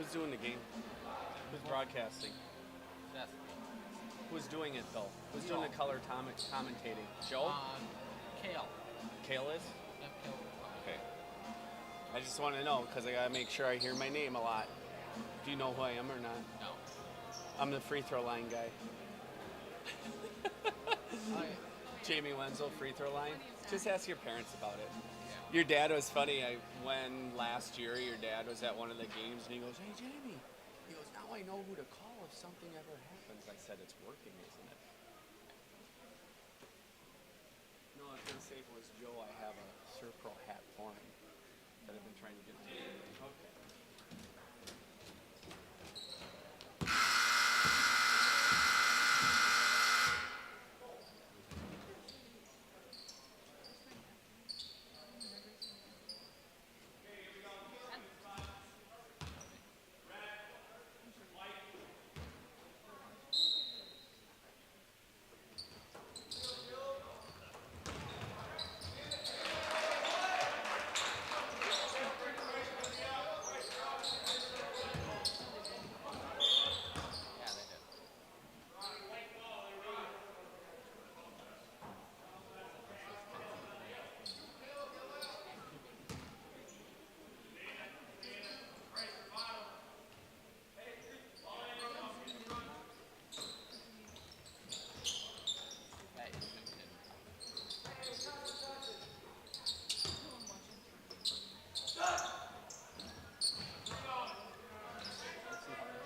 Who's doing the game? Who's broadcasting? That's Who's doing it though? Who's We doing all. the color commentating? Joe? Kale. Kale is? Yep, Kale. Okay. I just want to know because I gotta make sure I hear my name a lot. Do you know who I am or not? No. I'm the free throw line guy. I, Jamie Wenzel, free throw line. Just ask your parents about it. yeah. Your dad was funny. When last year your dad was at one of the games and he goes, "Hey Jamie," he goes, "Now I know who to call if something ever happens." I said, "It's working, isn't it?" No, I was gonna say if it was Joe, I have a Serpro hat for him that I've been trying to get to. Okay. Yeah, they did. That is limited. Let's see how many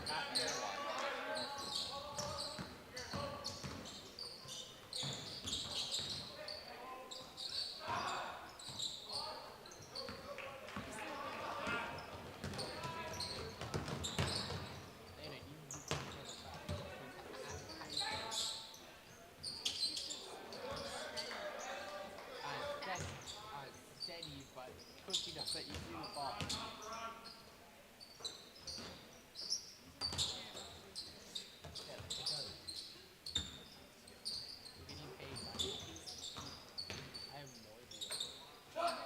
not in their watch, but in our season. They had an easy beat on the other side. Steady, but quick enough that you see the ball. Yeah, it does. You're getting paid by it. I have no idea.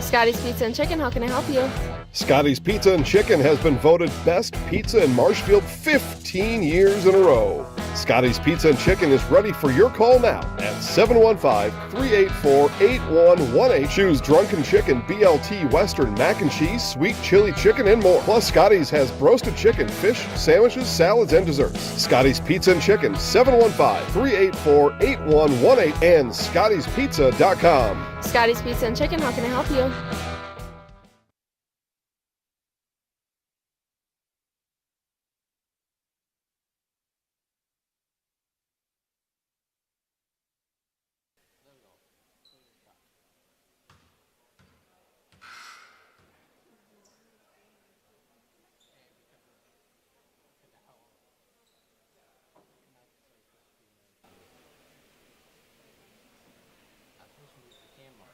Scotty's Pizza and Chicken, how can I help you? Scotty's Pizza and Chicken has been voted best pizza in Marshfield 15 years in a row. Scotty's Pizza and Chicken is ready for your call now at 715-384-8118. Choose Drunken Chicken, BLT, Western, Mac and Cheese, Sweet Chili Chicken, and more. Plus, Scotty's has roasted chicken, fish, sandwiches, salads, and desserts. Scotty's Pizza and Chicken, 715-384-8118 and scottyspizza.com. Scotty's Pizza and Chicken, how can I help you? I'm supposed to move the camera.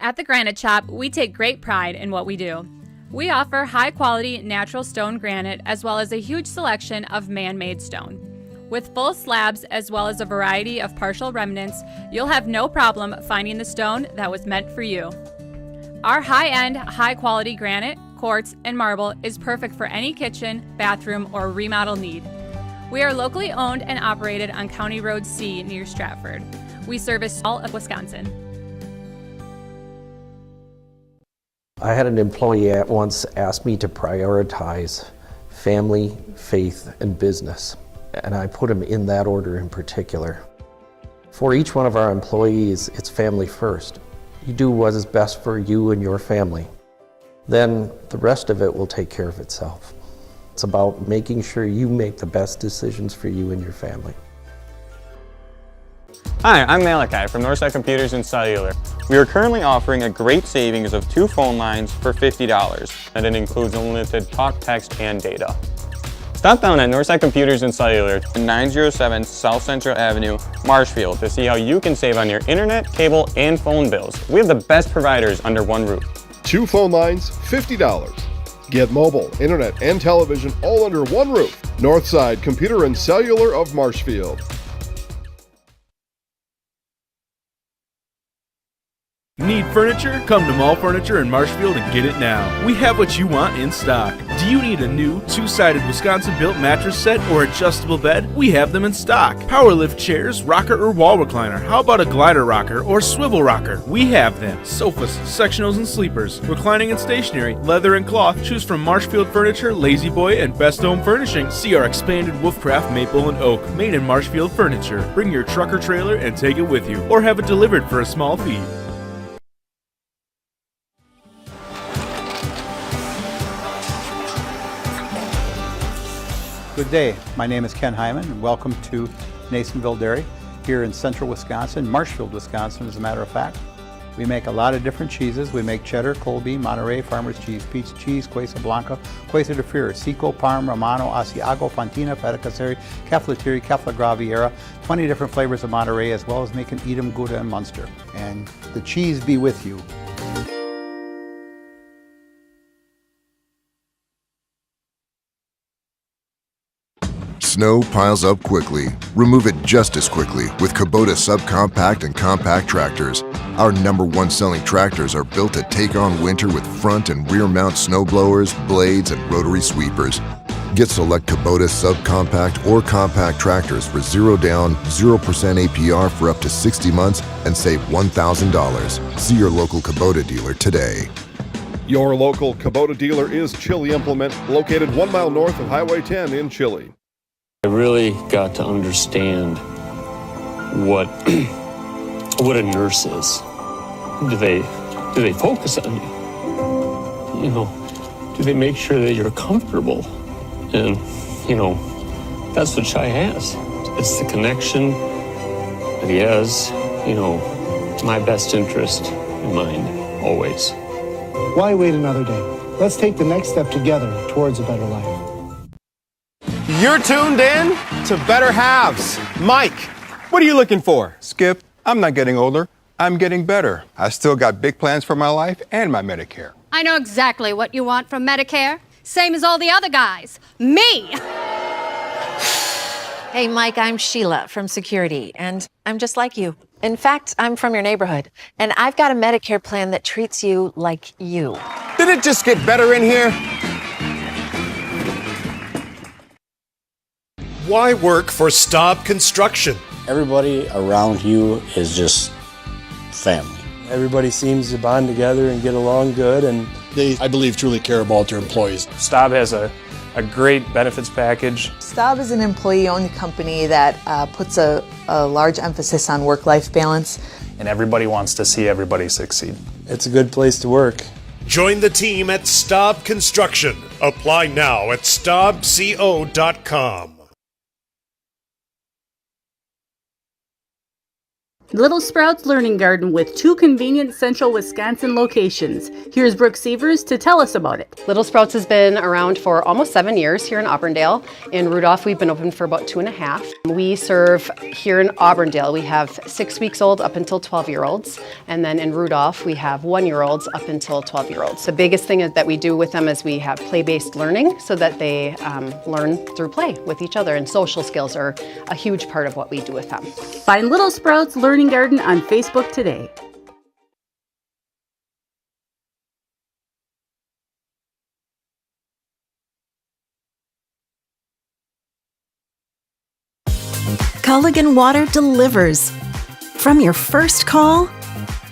At the Granite Shop, we take great pride in what we do. We offer high-quality natural stone granite as well as a huge selection of man-made stone. With full slabs as well as a variety of partial remnants, you'll have no problem finding the stone that was meant for you. Our high-end, high-quality granite, quartz, and marble is perfect for any kitchen, bathroom, or remodel need. We are locally owned and operated on County Road C near Stratford. We service all of Wisconsin. I had an employee at once ask me to prioritize family, faith, and business, and I put them in that order in particular. For each one of our employees, it's family first. You do what is best for you and your family. Then the rest of it will take care of itself. It's about making sure you make the best decisions for you and your family. Hi, I'm Malachi from Northside Computers and Cellular. We are currently offering a great savings of 2 phone lines for $50, and it includes unlimited talk, text, and data. Stop down at Northside Computers and Cellular, 907 South Central Avenue, Marshfield, to see how you can save on your internet, cable, and phone bills. We have the best providers under one roof. 2 phone lines, $50. Get mobile, internet, and television all under one roof. Northside Computer and Cellular of Marshfield. Need furniture? Come to Mall Furniture in Marshfield and get it now. We have what you want in stock. Do you need a new 2-sided Wisconsin-built mattress set or adjustable bed? We have them in stock. Power lift chairs, rocker or wall recliner. How about a glider rocker or swivel rocker? We have them. Sofas, sectionals and sleepers, reclining and stationery, leather and cloth. Choose from Marshfield Furniture, Lazy Boy, and Best Home Furnishing. See our expanded Wolfcraft Maple and Oak, made in Marshfield Furniture. Bring your truck or trailer and take it with you, or have it delivered for a small fee. Good day, my name is Ken Hyman and welcome to Nasonville Dairy here in central Wisconsin, Marshfield, Wisconsin as a matter of fact. We make a lot of different cheeses. We make cheddar, Colby, Monterey, Farmer's Cheese, Peach Cheese, Quesa Blanca, Quesa de Freer, Seco, Parm, Romano, Asiago, Fontina, Feta Caseri, Caflateri, Cafla Graviera, 20 different flavors of Monterey, as well as making Edam, Gouda, and Munster. And the cheese be with you. Snow piles up quickly. Remove it just as quickly with Kubota subcompact and compact tractors. Our #1 selling tractors are built to take on winter with front and rear mount snow blowers, blades, and rotary sweepers. Get select Kubota subcompact or compact tractors for 0 down, 0% APR for up to 60 months and save $1,000. See your local Kubota dealer today. Your local Kubota dealer is Chili Implement, located 1 mile north of Highway 10 in Chili. I really got to understand what what a nurse is. Do they focus on you? You know, do they make sure that you're comfortable? And you know, that's what Shai has. It's the connection that he has. You know, my best interest in mind always. Why wait another day? Let's take the next step together towards a better life. You're tuned in to Better Halves. Mike, what are you looking for? Skip, I'm not getting older. I'm getting better. I still got big plans for my life and my Medicare. I know exactly what you want from Medicare. Same as all the other guys. Me! Hey, Mike, I'm Sheila from Security, and I'm just like you. In fact, I'm from your neighborhood, and I've got a Medicare plan that treats you like you. Did it just get better in here? Why work for Staub Construction? Everybody around you is just family. Everybody seems to bond together and get along good, and they, I believe, truly care about their employees. Staub has a great benefits package. Staub is an employee-owned company that puts a large emphasis on work-life balance. And everybody wants to see everybody succeed. It's a good place to work. Join the team at Staub Construction. Apply now at staubco.com. Little Sprouts Learning Garden with 2 convenient central Wisconsin locations. Here's Brooke Sievers to tell us about it. Little Sprouts has been around for almost 7 years here in Auburndale. In Rudolph, we've been open for about 2.5. We serve here in Auburndale, we have 6 weeks old up until 12-year-olds. And then in Rudolph, we have 1-year-olds up until 12-year-olds. The biggest thing that we do with them is we have play-based learning so that they learn through play with each other. And social skills are a huge part of what we do with them. Find Little Sprouts Learning Garden on Facebook today. Culligan Water delivers. From your first call,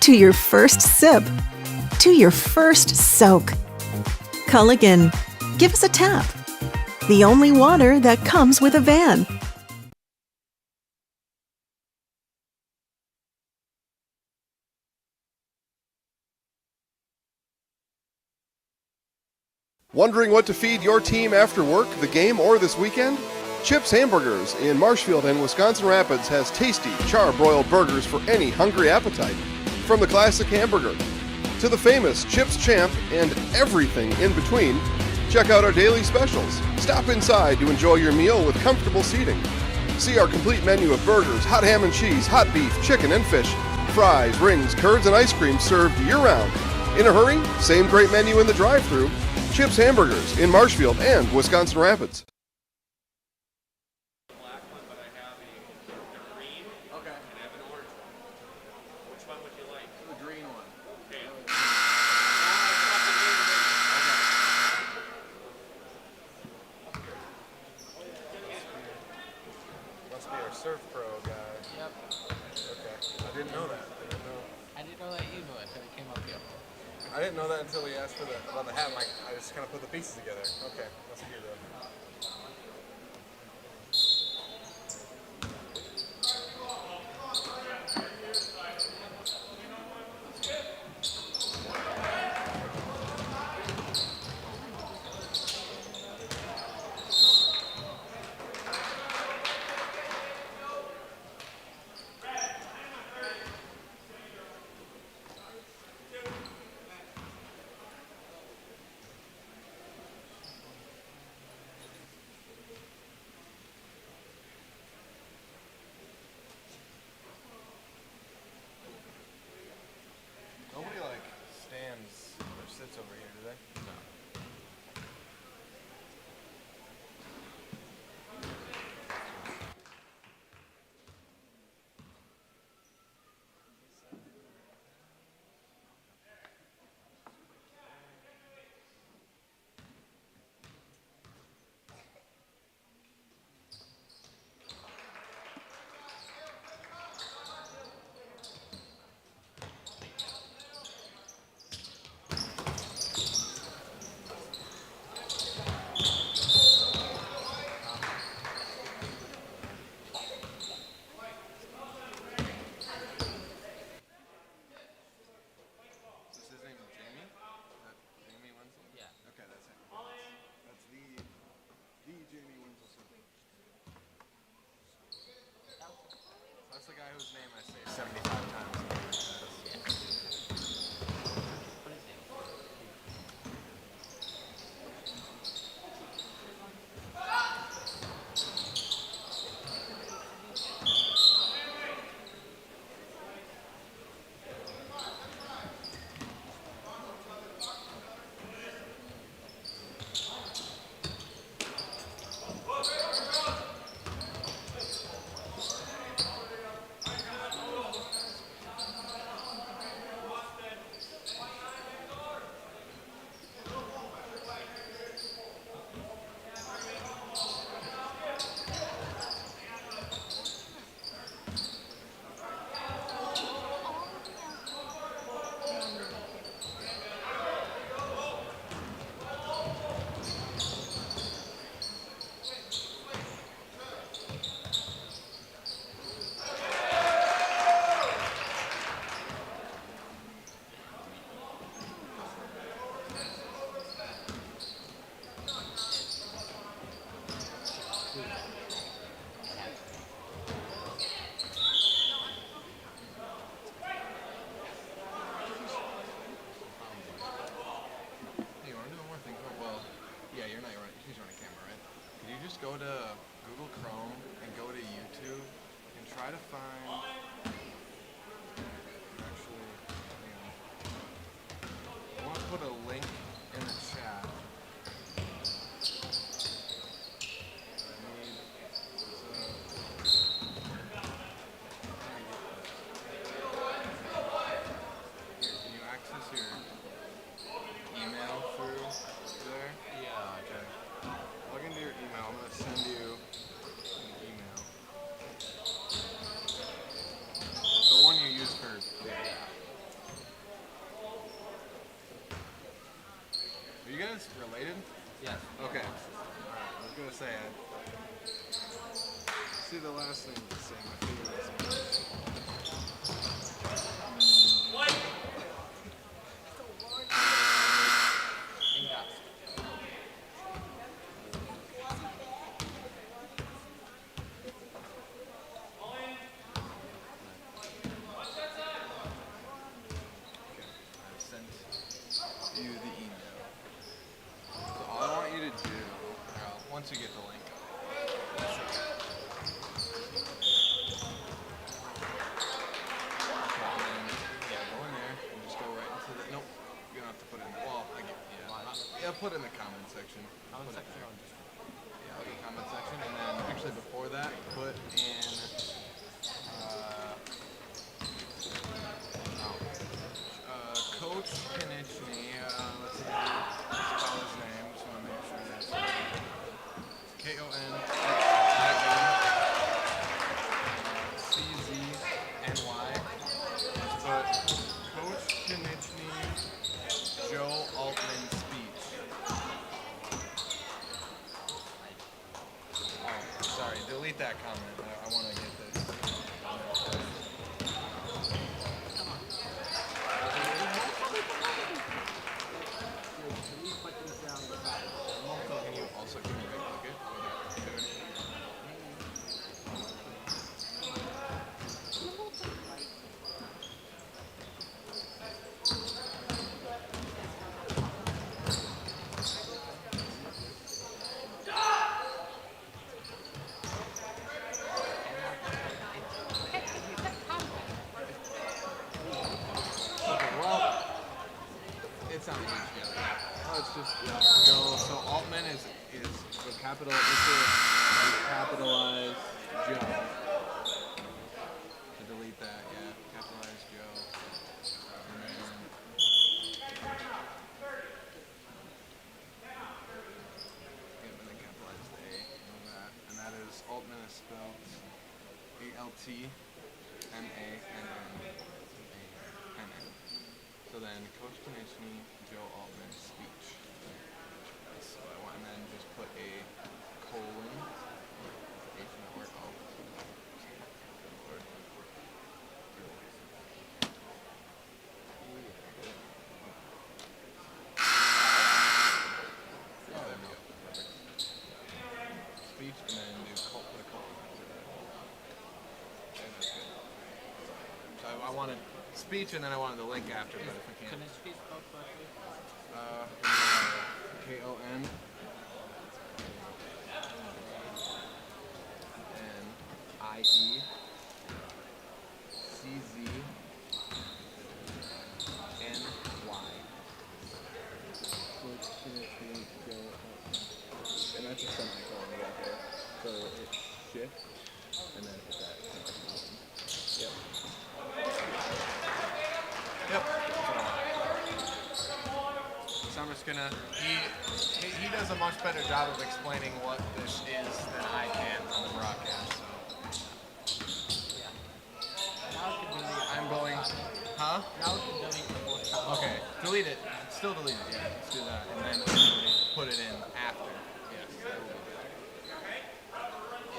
to your first sip, to your first soak. Culligan, give us a tap. The only water that comes with a van. Wondering what to feed your team after work, the game, or this weekend? Chips Hamburgers in Marshfield and Wisconsin Rapids has tasty, char-broiled burgers for any hungry appetite. From the classic hamburger to the famous Chips Champ and everything in between, check out our daily specials. Stop inside to enjoy your meal with comfortable seating. See our complete menu of burgers, hot ham and cheese, hot beef, chicken and fish, fries, rings, curds, and ice cream served year-round. In a hurry? Same great menu in the drive-thru. Chips Hamburgers in Marshfield and Wisconsin Rapids. Must be our Surf Pro guy. Yep. Okay. I didn't know that. I didn't know that you knew it, but it came up here. I didn't know that until he asked about the hat. Like, I just kind of put the pieces together. Okay, must be the. Nobody like stands or sits over here, do they? No. That's the guy whose name I say 75 times. try to find. Actually, hang on. I want to put a link in the chat. Can you access your email through there? Yeah. Okay. Log into your email. I'm going to send you an email. The one you use for. Yeah. Are you guys related? Yes. Okay. Alright, I was going to say, see the last thing you saying. I figured it was. What? You the email. So all I want you to do, once you get the link, go in there and just go right into the. Nope, you don't have to put it in. Well, yeah, put it in the comment section. Comment section. Yeah, the comment section, and then actually before that, put in. Coach Kinichny, let's see, let's spell his name, just want to make sure that's K-O-N-C-Z-N-Y. Let's put Coach Kinichny, Joe Altman speech. Oh, sorry, delete that comment. I want to get this. Also, can you make it? It's not huge yet. Let's just go. So Altman is the capital. This is capitalized Joe. To delete that, yeah, capitalized Joe. And then capitalized A. And that is Altman is spelled A-L-T-M-A-N-N. So then, Coach Kinichny, Joe Altman speech. So I want, and then just put a colon. H network. Oh. Speech, and then do put a colon after that. Okay, that's good. So I wanted speech, and then I wanted the link after, but if I can't. Kinichny spelled correctly? K-O-N-I-E-C-Z-N-Y. And that's a semicolon right there. So hit shift, and then hit that semicolon. Yep. Yep. So I'm just gonna. He does a much better job of explaining what this is than I can on the broadcast. So. Yeah. I'm going. Huh? Now we can delete the both. Okay. Delete it. Still delete it. Yeah. Let's do that, and then put it in after. Yes. That will be good.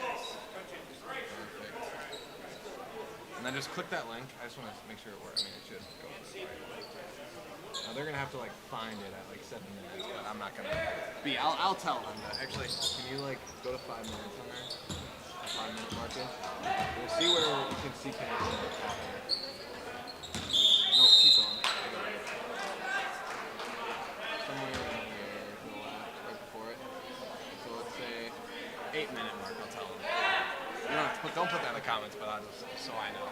Yes. Perfect. And then just click that link. I just want to make sure it works. I mean, it should go through right. Now they're gonna have to like find it at like 7 minutes, but I'm not gonna be. I'll tell them that. Actually, can you like go to 5 minutes on there? 5 minute marker. We'll see where you can see connection. No, keep going. Somewhere in here to the left, right before it. So let's say 8 minute mark. I'll tell them. You don't have to put. Don't Don't put that in the comments, but I'll just so I know.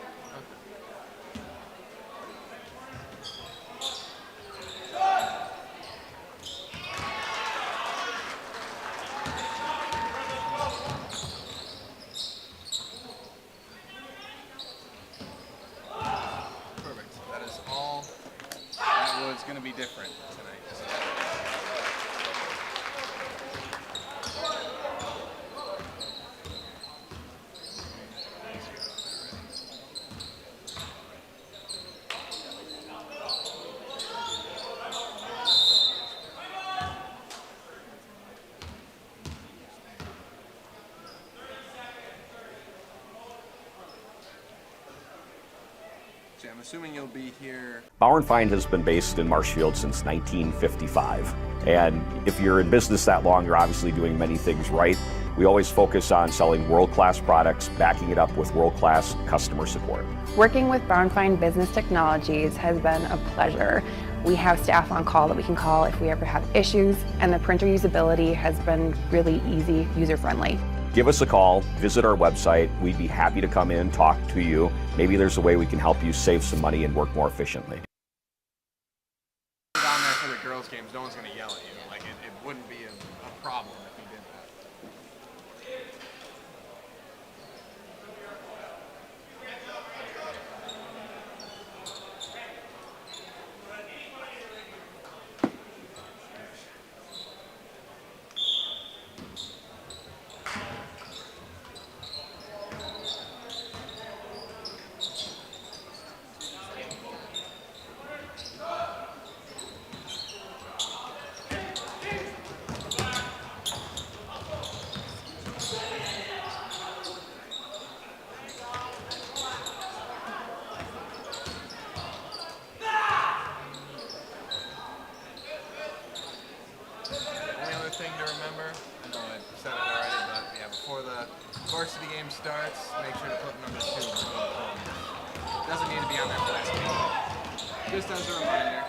Perfect. That is all that was going to be different tonight. I'm assuming you'll be here. Bauer & Feind has been based in Marshfield since 1955. And if you're in business that long, you're obviously doing many things right. We always focus on selling world-class products, backing it up with world-class customer support. Working with Bauer & Feind Business Technologies has been a pleasure. We have staff on call that we can call if we ever have issues, and the printer usability has been really easy, user-friendly. Give us a call, visit our website. We'd be happy to come in, talk to you. Maybe there's a way we can help you save some money and work more efficiently. Down there for the girls' games, no one's going to yell at you. Like, it wouldn't be a problem if you did that. Thing to remember, I know I said it already, but yeah, before the varsity game starts, make sure to put number 2. It doesn't need to be on that last game. Just as a reminder.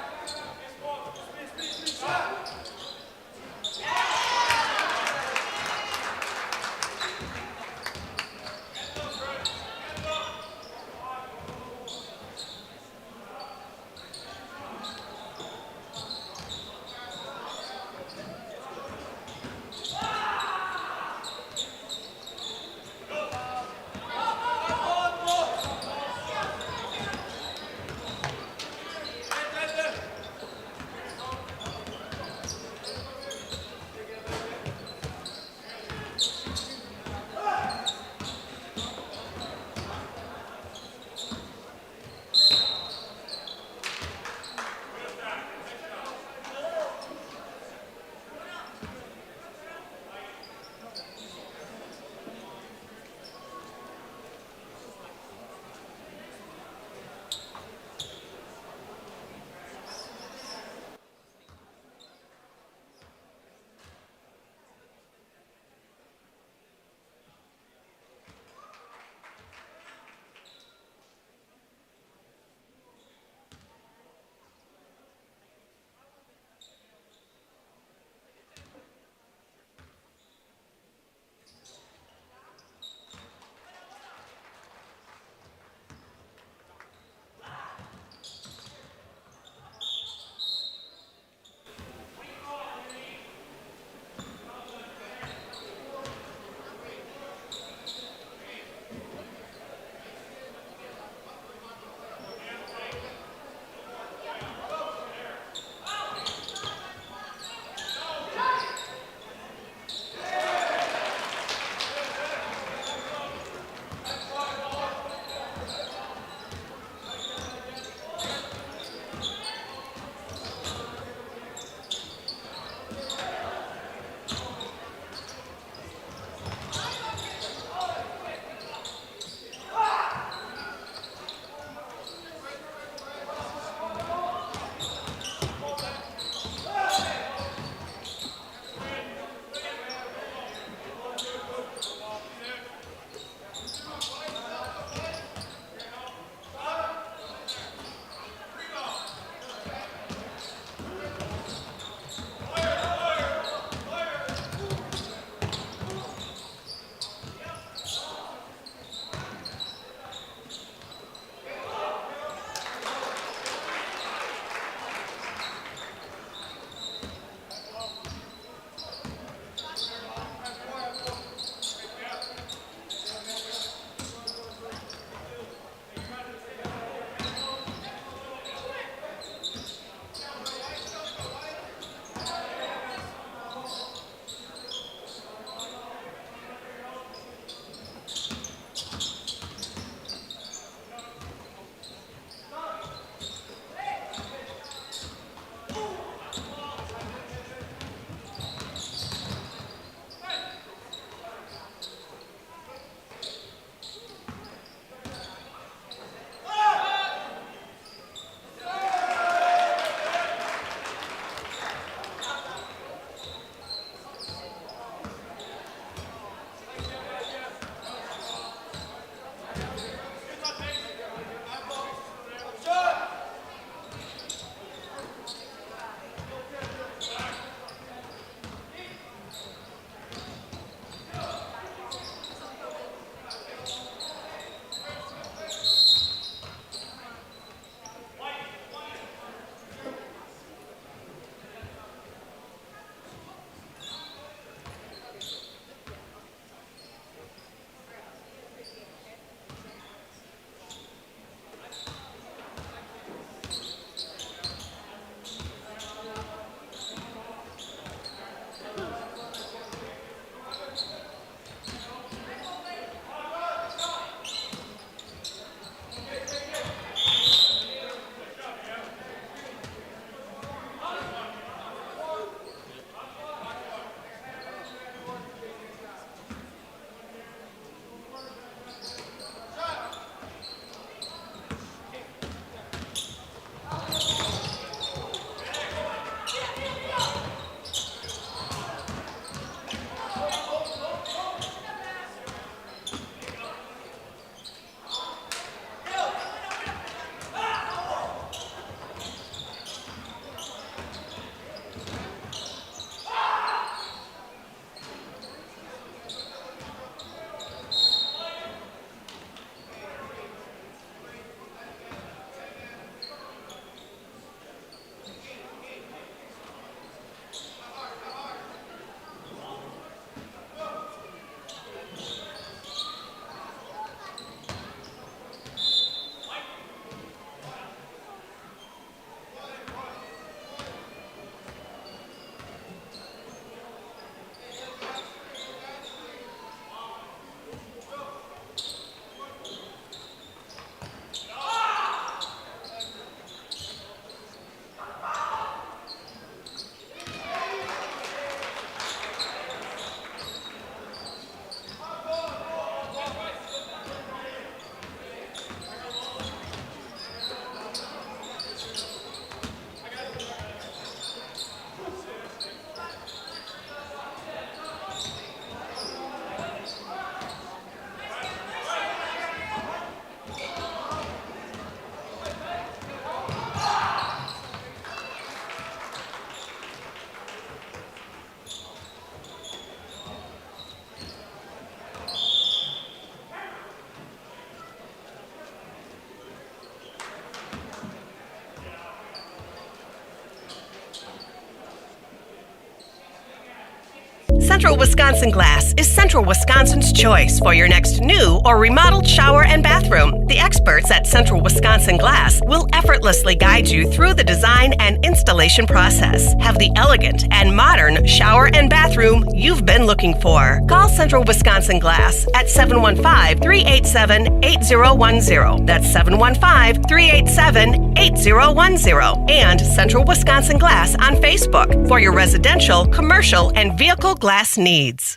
Central Wisconsin Glass is Central Wisconsin's choice for your next new or remodeled shower and bathroom. The experts at Central Wisconsin Glass will effortlessly guide you through the design and installation process. Have the elegant and modern shower and bathroom you've been looking for. Call Central Wisconsin Glass at 715-387-8010. That's 715-387-8010. And Central Wisconsin Glass on Facebook for your residential, commercial, and vehicle glass needs.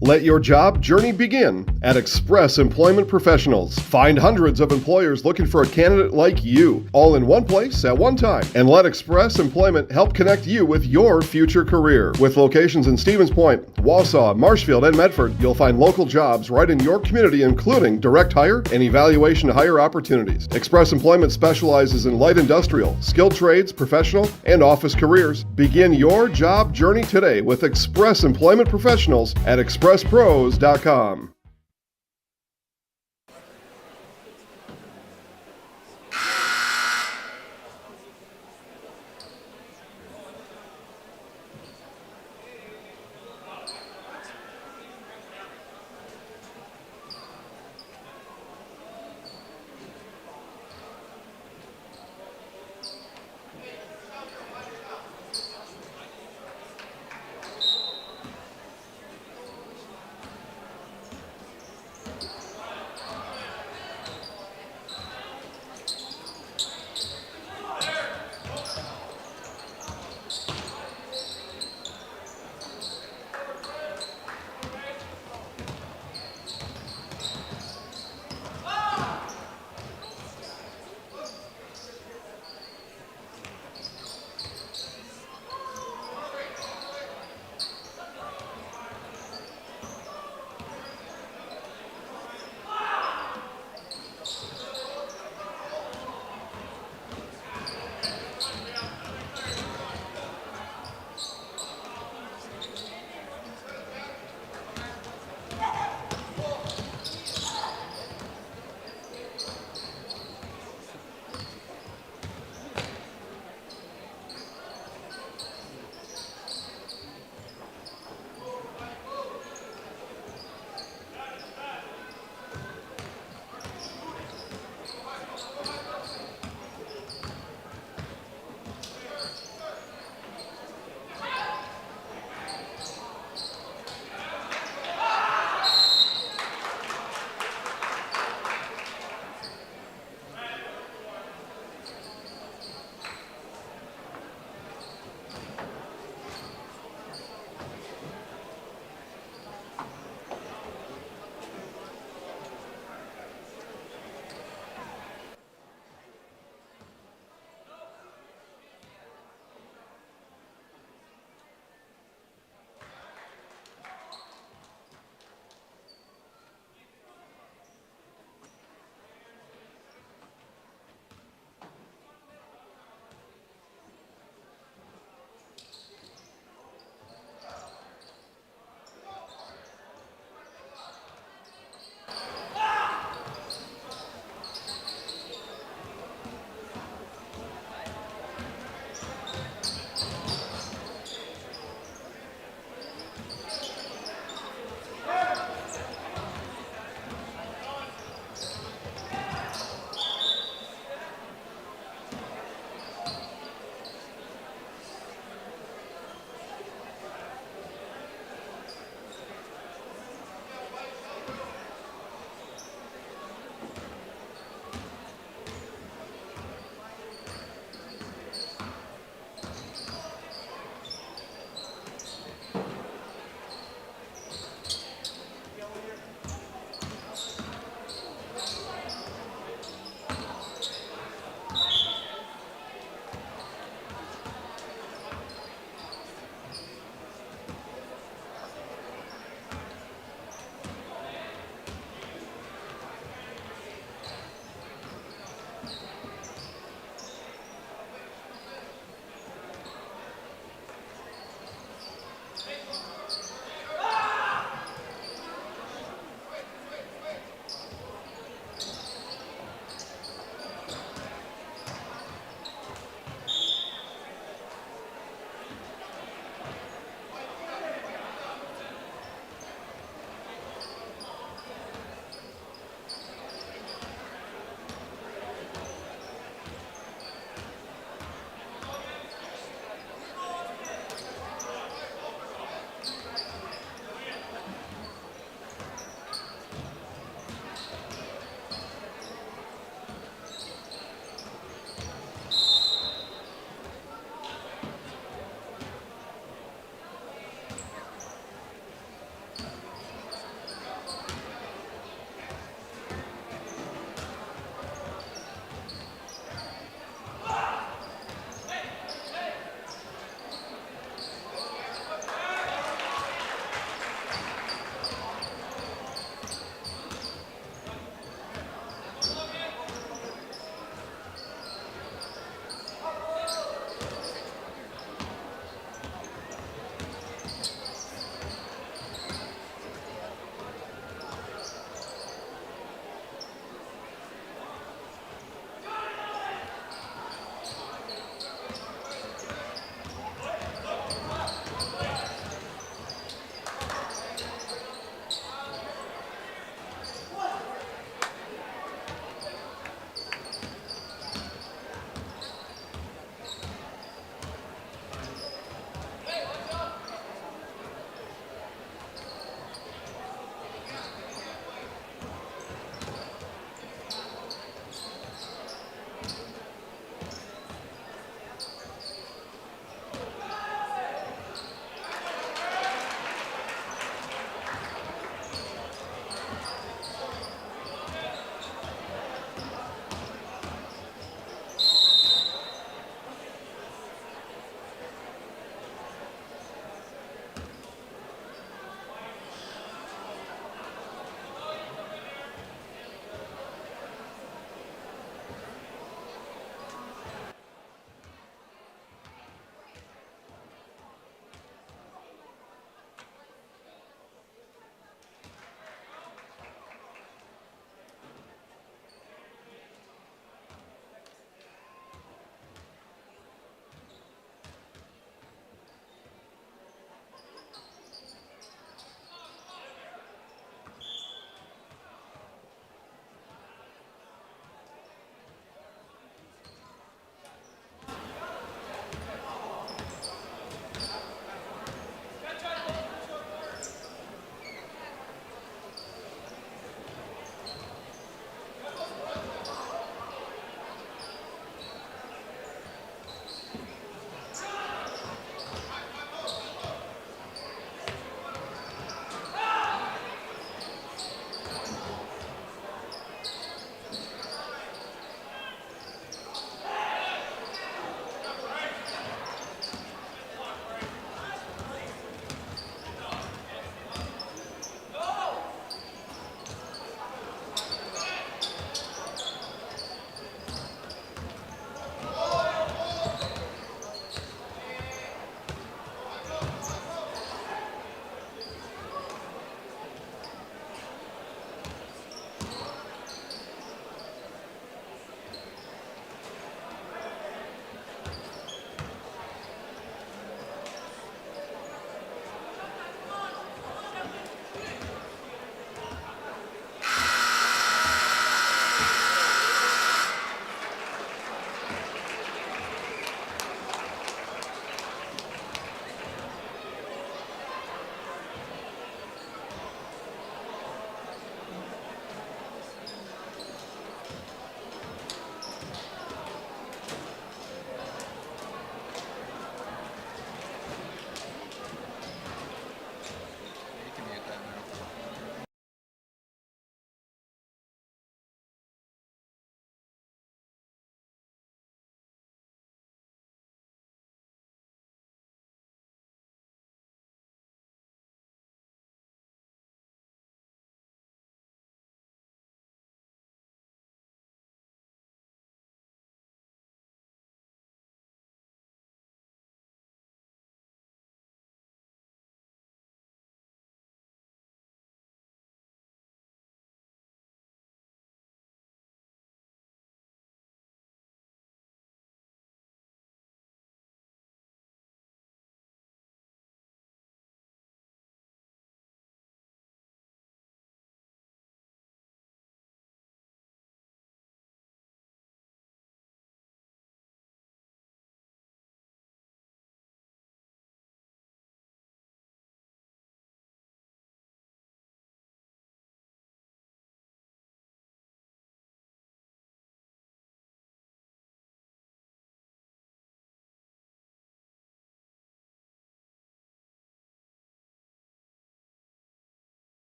Let your job journey begin at Express Employment Professionals. Find hundreds of employers looking for a candidate like you, all in one place at one time. And let Express Employment help connect you with your future career. With locations in Stevens Point, Wausau, Marshfield, and Medford, you'll find local jobs right in your community, including direct hire and evaluation to hire opportunities. Express Employment specializes in light industrial, skilled trades, professional, and office careers. Begin your job journey today with Express Employment Professionals at expresspros.com.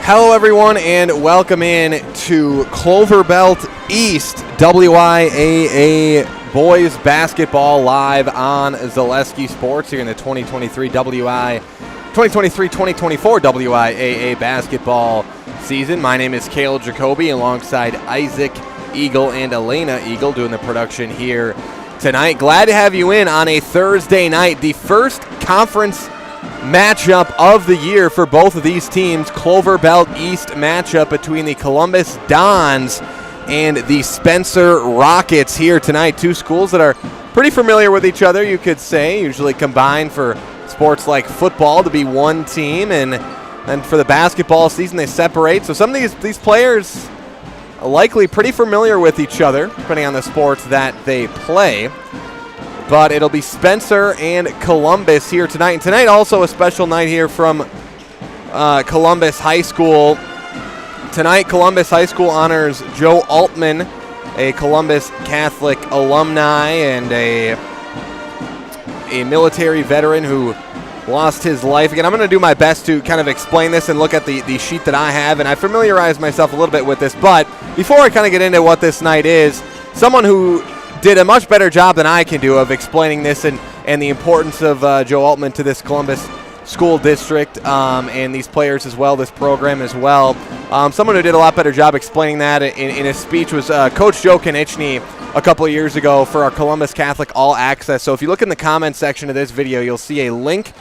Hello, everyone, and welcome in to Clover Belt East WIAA Boys Basketball live on Zaleski Sports here in the 2023-2024 WIAA basketball season. My name is Cale Jacoby alongside Isaac Eagle and Elena Eagle doing the production here tonight. Glad to have you in on a Thursday night, the first conference matchup of the year for both of these teams. Clover Belt East matchup between the Columbus Dons and the Spencer Rockets here tonight. Two schools that are pretty familiar with each other, you could say, usually combined for sports like football to be one team, and then for the basketball season they separate. So some of these players are likely pretty familiar with each other, depending on the sports that they play. But it'll be Spencer and Columbus here tonight. And tonight also a special night here from Columbus High School. Tonight, Columbus High School honors Joe Altman, a Columbus Catholic alumni and a military veteran who lost his life. Again, I'm going to do my best to kind of explain this and look at the sheet that I have, and I familiarized myself a little bit with this. But before I kind of get into what this night is, someone who did a much better job than I can do of explaining this and the importance of Joe Altman to this Columbus school district and these players as well, this program as well. Someone who did a lot better job explaining that in his speech was Coach Joe Konieczny a couple of years ago for our Columbus Catholic All Access. So if you look in the comment section of this video, you'll see a link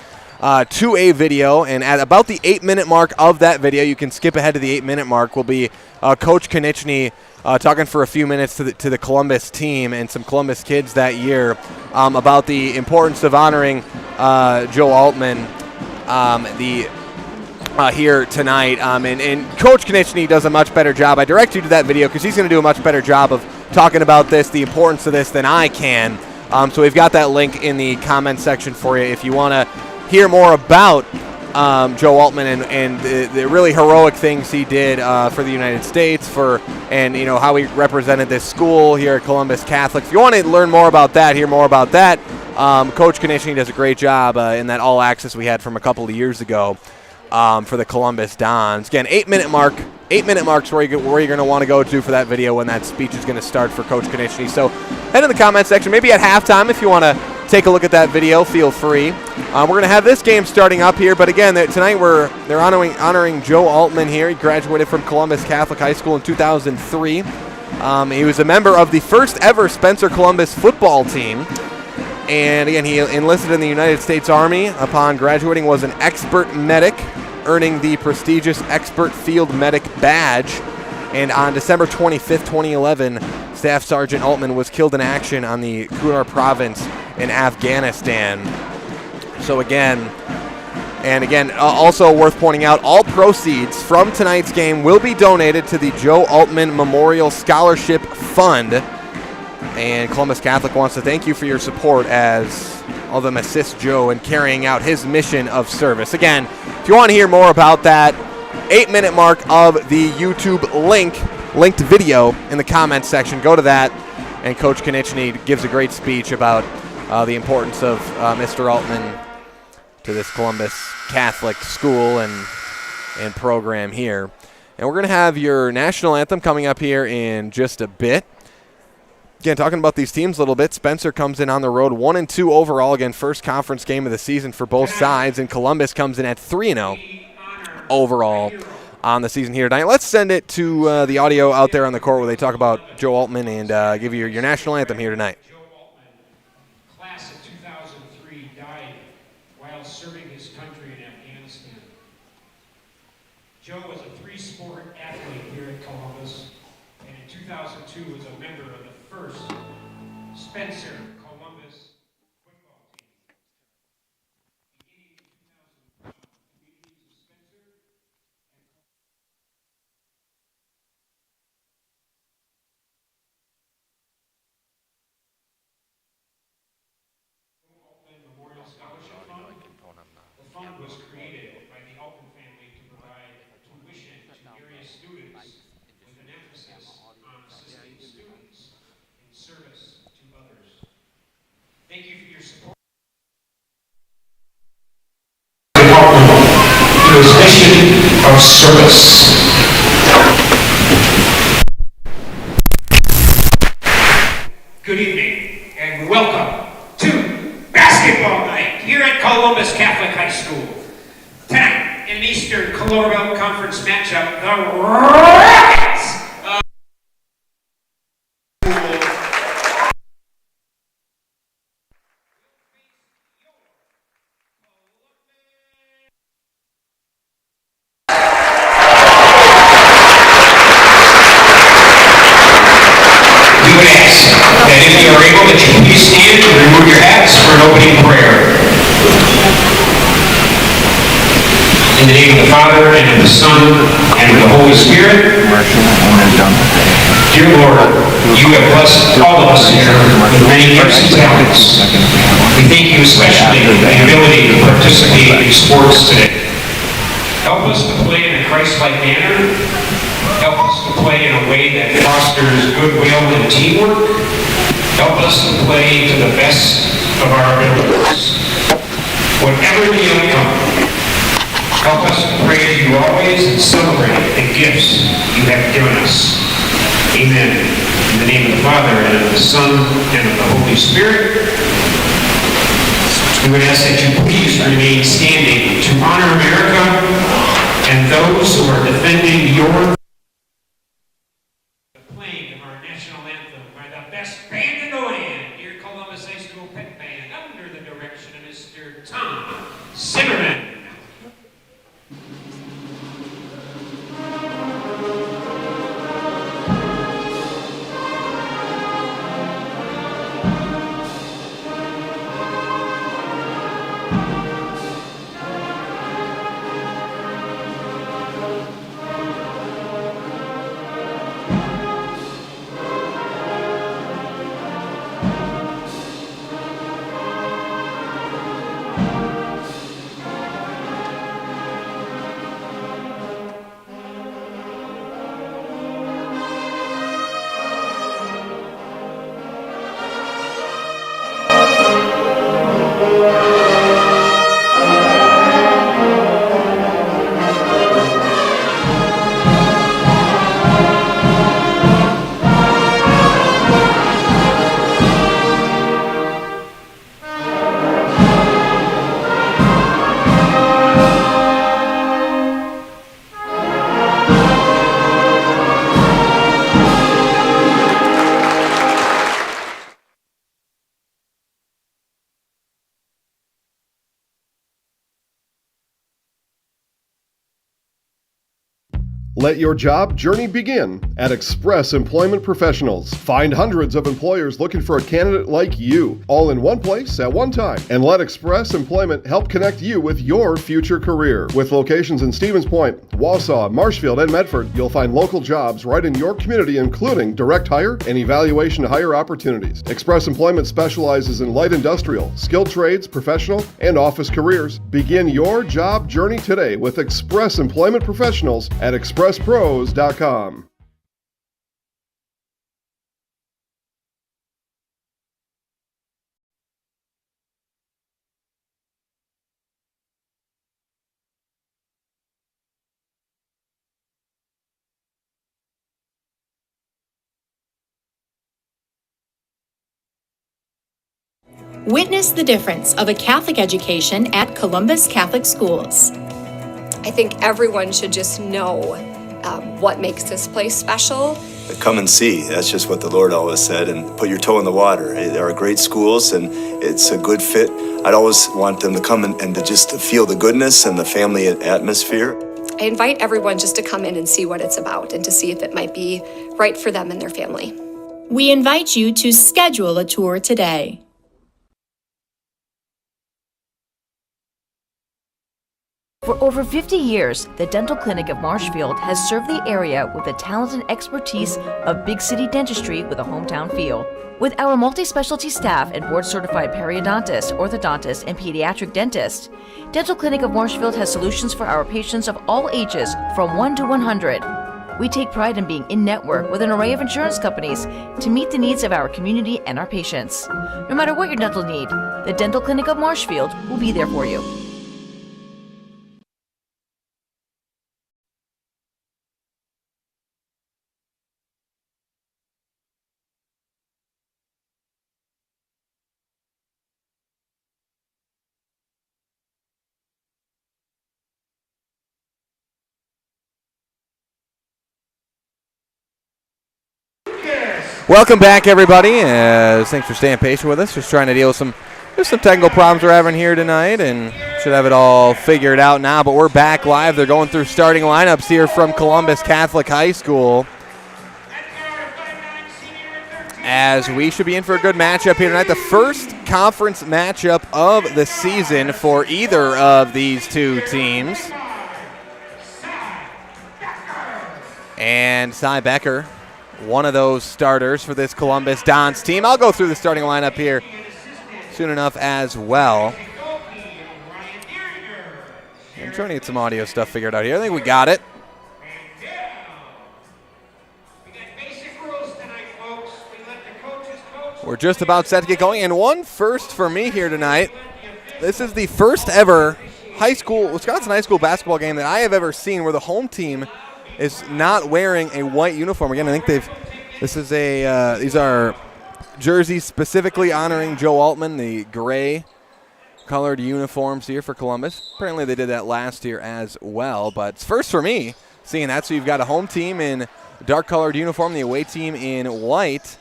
to a video, and at about the 8-minute mark of that video, you can skip ahead to the 8-minute mark, will be Coach Konieczny talking for a few minutes to the Columbus team and some Columbus kids that year about the importance of honoring Joe Altman here tonight. And Coach Konieczny does a much better job. I direct you to that video because he's going to do a much better job of talking about this, the importance of this, than I can. So we've got that link in the comment section for you if you want to hear more about Joe Altman and the really heroic things he did for the United States, and you know how he represented this school here at Columbus Catholic. If you want to learn more about that, hear more about that, Coach Konieczny does a great job in that all access we had from a couple of years ago for the Columbus Dons. Again, 8-minute mark. 8-minute marks where you're going to want to go to for that video when that speech is going to start for Coach Konieczny. So head in the comment section. Maybe at halftime if you want to take a look at that video, feel free. We're going to have this game starting up here, but again, tonight they're honoring Joe Altman here. He graduated from Columbus Catholic High School in 2003. He was a member of the first ever Spencer Columbus football team. And again, he enlisted in the United States Army. Upon graduating, was an expert medic, earning the prestigious Expert Field Medic badge. And on December 25th, 2011, Staff Sergeant Altman was killed in action on the Kunar province in Afghanistan. So again, also worth pointing out, all proceeds from tonight's game will be donated to the Joe Altman Memorial Scholarship Fund. And Columbus Catholic wants to thank you for your support as all of them assist Joe in carrying out his mission of service. Again, if you want to hear more about that, 8-minute mark of the YouTube linked video in the comments section, go to that, and Coach Konieczny gives a great speech about the importance of Mr. Altman to this Columbus Catholic school and program here. And we're going to have your national anthem coming up here in just a bit. Again, talking about these teams a little bit, Spencer comes in on the road 1-2 overall. Again, first conference game of the season for both sides, and Columbus comes in at 3-0 overall on the season here tonight. Let's send it to the audio out there on the court where they talk about Joe Altman and give you your national anthem here tonight. Joe Altman, class of 2003, died while serving his country in Afghanistan. Joe was a three-sport athlete here at Columbus, and in 2002 was a member of the first Spencer Columbus football team. Beginning in 2001, communities of Spencer and Altman Memorial Scholarship Fund. The fund was created by the Altman family to provide tuition to area students with an emphasis on assisting students in service to others. Thank you for your support. To his mission of of service. Good evening and welcome to basketball night here at Columbus Catholic High School. Tonight, in an Eastern Color Belt Conference matchup, the Rockets that if you are able, that you please stand and remove your hats for an opening prayer. In the name of the Father, and of the Son, and of the Holy Spirit. Dear Lord, you have blessed all of us here with many gifts and talents. We thank you especially for the ability to participate in sports today. Help us to play in a Christ-like manner. Help us to play in a way that fosters goodwill and teamwork. Help us to play to the best of our abilities. Whatever the outcome, help us to praise you always and celebrate the gifts you have given us. Amen. In the name of the Father, and of the Son, and of the Holy Spirit. We would ask that you please remain standing to honor America and those who are defending your playing of our national anthem by the best band in the land, here Columbus High School Pet Band, under the direction of Mr. Tom Zimmerman. Let your job journey begin at Express Employment Professionals. Find hundreds of employers looking for a candidate like you, all in one place at one time. And let Express Employment help connect you with your future career. With locations in Stevens Point, Wausau, Marshfield, and Medford, you'll find local jobs right in your community, including direct hire and evaluation to hire opportunities. Express Employment specializes in light industrial, skilled trades, professional, and office careers. Begin your job journey today with Express Employment Professionals at expresspros.com. Witness the difference of a Catholic education at Columbus Catholic Schools. I think everyone should just know what makes this place special. Come and see. That's just what the Lord always said, and put your toe in the water. There are great schools, and it's a good fit. I'd always want them to come and to just feel the goodness and the family atmosphere. I invite everyone just to come in and see what it's about and to see if it might be right for them and their family. We invite you to schedule a tour today. For over 50 years, the Dental Clinic of Marshfield has served the area with the talent and expertise of big city dentistry with a hometown feel. With our multi-specialty staff and board-certified periodontist, orthodontist, and pediatric dentist, Dental Clinic of Marshfield has solutions for our patients of all ages from 1 to 100. We take pride in being in-network with an array of insurance companies to meet the needs of our community and our patients. No matter what your dental need, the Dental Clinic of Marshfield will be there for you. Welcome back, everybody. Thanks for staying patient with us. Just trying to deal with some technical problems we're having here tonight, and should have it all figured out now. But we're back live. They're going through starting lineups here from Columbus Catholic High School, as we should be in for a good matchup here tonight. The first conference matchup of the season for either of these two teams. And Cy Becker, one of those starters for this Columbus Dons team. I'll go through the starting lineup here soon enough as well. I'm trying to get some audio stuff figured out here. I think we got it. We're just about set to get going, and one first for me here tonight. This is the first ever Wisconsin high school basketball game that I have ever seen where the home team is not wearing a white uniform. Again, I think these are jerseys specifically honoring Joe Altman, the gray colored uniforms here for Columbus. Apparently they did that last year as well, but it's first for me seeing that. So you've got a home team in dark colored uniform, the away team in white.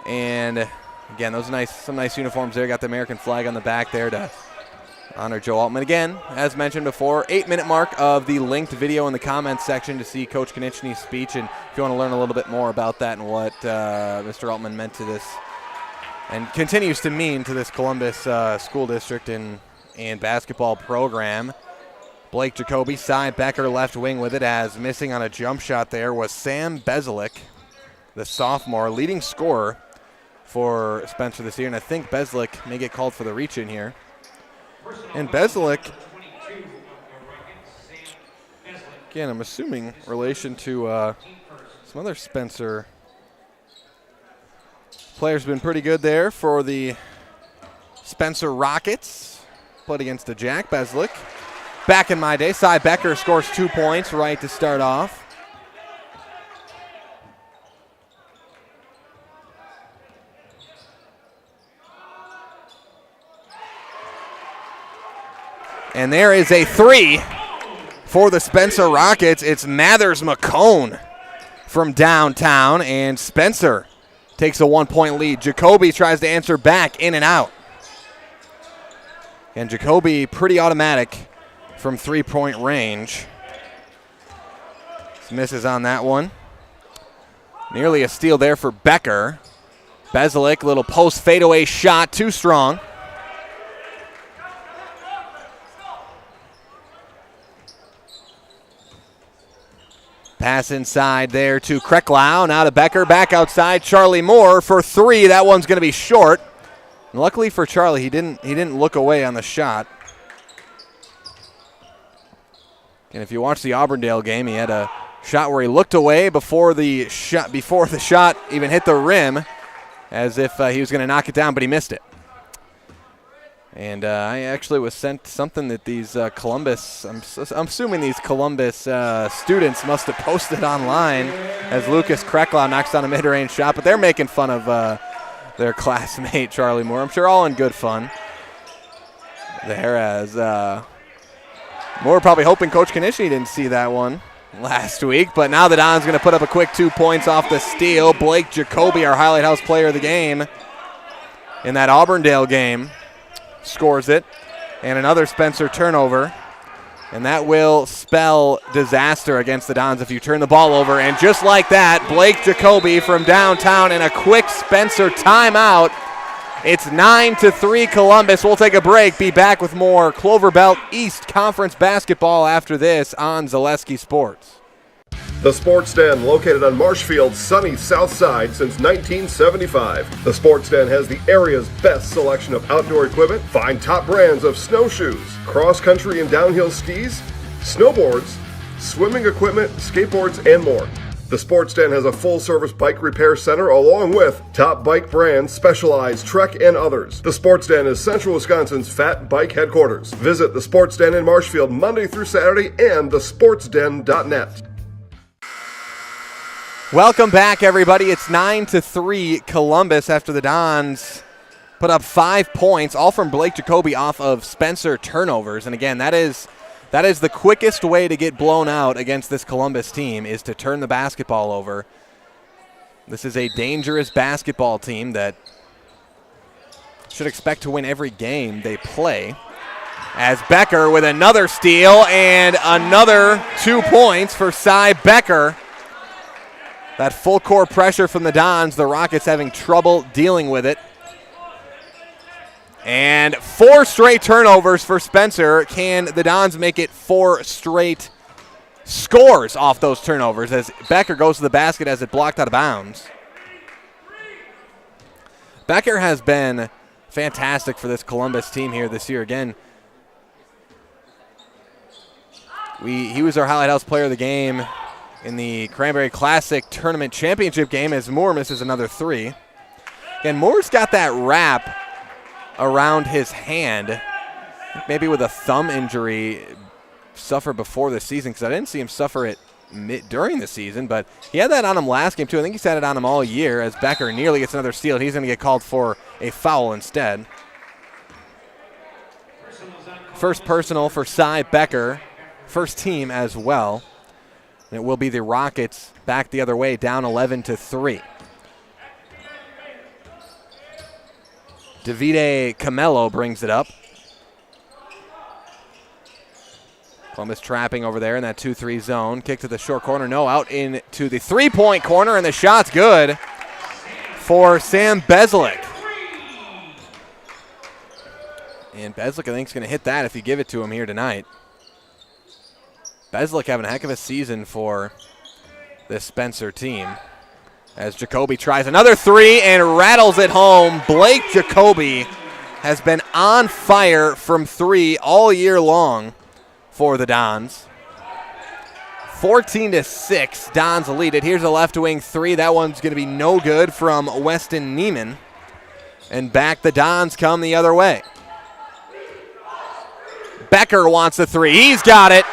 And again, some nice uniforms there. Got the American flag on the back there to honor Joe Altman. Again, as mentioned before, 8-minute mark of the linked video in the comments section to see Coach Konieczny's speech. And if you want to learn a little bit more about that and what Mr. Altman meant to this and continues to mean to this Columbus school district and basketball program. Blake Jacoby, Cy Becker left wing with it, as missing on a jump shot there was Sam Beslik, the sophomore, leading scorer for Spencer this year. And I think Beslik may get called for the reach in here. And Beslik, again, I'm assuming relation to some other Spencer players. Been pretty good there for the Spencer Rockets. Played against the Jack Beslik. Back in my day, Cy Becker scores 2 points right to start off. And there is a three for the Spencer Rockets. It's Mathers McCone from downtown, and Spencer takes a 1-point lead. Jacoby tries to answer back, in and out. And Jacoby pretty automatic from 3-point range. Misses on that one. Nearly a steal there for Becker. Beslik, little post fadeaway shot, too strong. Pass inside there to Krecklau. Now to Becker. Back outside. Charlie Moore for three. That one's going to be short. And luckily for Charlie, he didn't look away on the shot. And if you watch the Auburndale game, he had a shot where he looked away before the shot even hit the rim, as if he was going to knock it down, but he missed it. And I actually was sent something that these Columbus, I'm assuming these Columbus students must have posted online, as Lucas Krecklau knocks down a mid-range shot, but they're making fun of their classmate, Charlie Moore. I'm sure all in good fun there, as Moore probably hoping Coach Konieczny didn't see that one last week, but now the Don's going to put up a quick 2 points off the steal. Blake Jacoby, our Highlight House player of the game in that Auburndale game, scores it, and another Spencer turnover, and that will spell disaster against the Dons if you turn the ball over. And just like that, Blake Jacoby from downtown and a quick Spencer timeout. It's 9-3 Columbus. We'll take a break, be back with more Clover Belt East Conference basketball after this on Zaleski Sports. The Sports Den, located on Marshfield's sunny south side since 1975. The Sports Den has the area's best selection of outdoor equipment. Find top brands of snowshoes, cross-country and downhill skis, snowboards, swimming equipment, skateboards, and more. The Sports Den has a full-service bike repair center along with top bike brands, Specialized, Trek, and others. The Sports Den is Central Wisconsin's Fat Bike headquarters. Visit the Sports Den in Marshfield Monday through Saturday and thesportsden.net. Welcome back, everybody. It's 9-3 Columbus after the Dons put up 5 points, all from Blake Jacoby off of Spencer turnovers. And again, that is the quickest way to get blown out against this Columbus team, is to turn the basketball over. This is a dangerous basketball team that should expect to win every game they play. As Becker with another steal and another 2 points for Cy Becker. That full court pressure from the Dons, the Rockets having trouble dealing with it. And 4 straight turnovers for Spencer. Can the Dons make it 4 straight scores off those turnovers as Becker goes to the basket as it blocked out of bounds? Becker has been fantastic for this Columbus team here this year. Again, he was our Highlight House player of the game in the Cranberry Classic Tournament Championship game as Moore misses another 3. Again, Moore's got that wrap around his hand, maybe with a thumb injury suffered before the season, because I didn't see him suffer it during the season, but he had that on him last game too. I think he's had it on him all year as Becker nearly gets another steal. He's going to get called for a foul instead. First personal for Cy Becker, first team as well. And it will be the Rockets back the other way, down 11-3. Davide Camelo brings it up. Columbus trapping over there in that 2-3 zone. Kick to the short corner. No, out into the three-point corner, and the shot's good for Sam Beslick. And Beslick, I think, is going to hit that if you give it to him here tonight. Beslick having a heck of a season for this Spencer team. As Jacoby tries another 3 and rattles it home. Blake Jacoby has been on fire from 3 all year long for the Dons. 14-6, Dons lead it. Here's a left wing 3. That one's going to be no good from Weston Neiman. And back the Dons come the other way. Becker wants a 3. He's got it.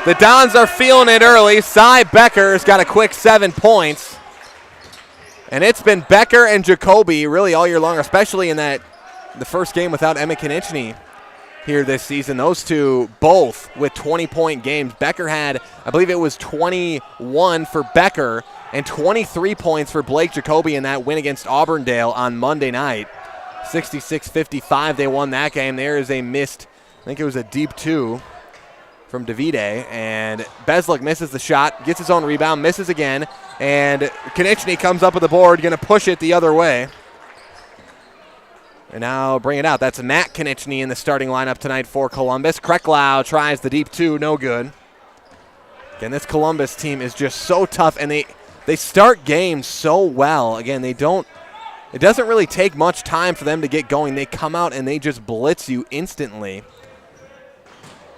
The Dons are feeling it early. Cy Becker's got a quick 7 points. And it's been Becker and Jacoby really all year long, especially in the first game without Emmett Konieczny here this season. Those two both with 20-point games. Becker had, I believe it was 21 for Becker and 23 points for Blake Jacoby in that win against Auburndale on Monday night. 66-55, they won that game. There is a missed, I think it was a deep 2 from Davide, and Beslick misses the shot, gets his own rebound, misses again, and Konieczny comes up with the board, going to push it the other way. And now bring it out. That's Matt Konieczny in the starting lineup tonight for Columbus. Kreklau tries the deep 2, no good. Again, this Columbus team is just so tough, and they start games so well. Again, it doesn't really take much time for them to get going. They come out and they just blitz you instantly.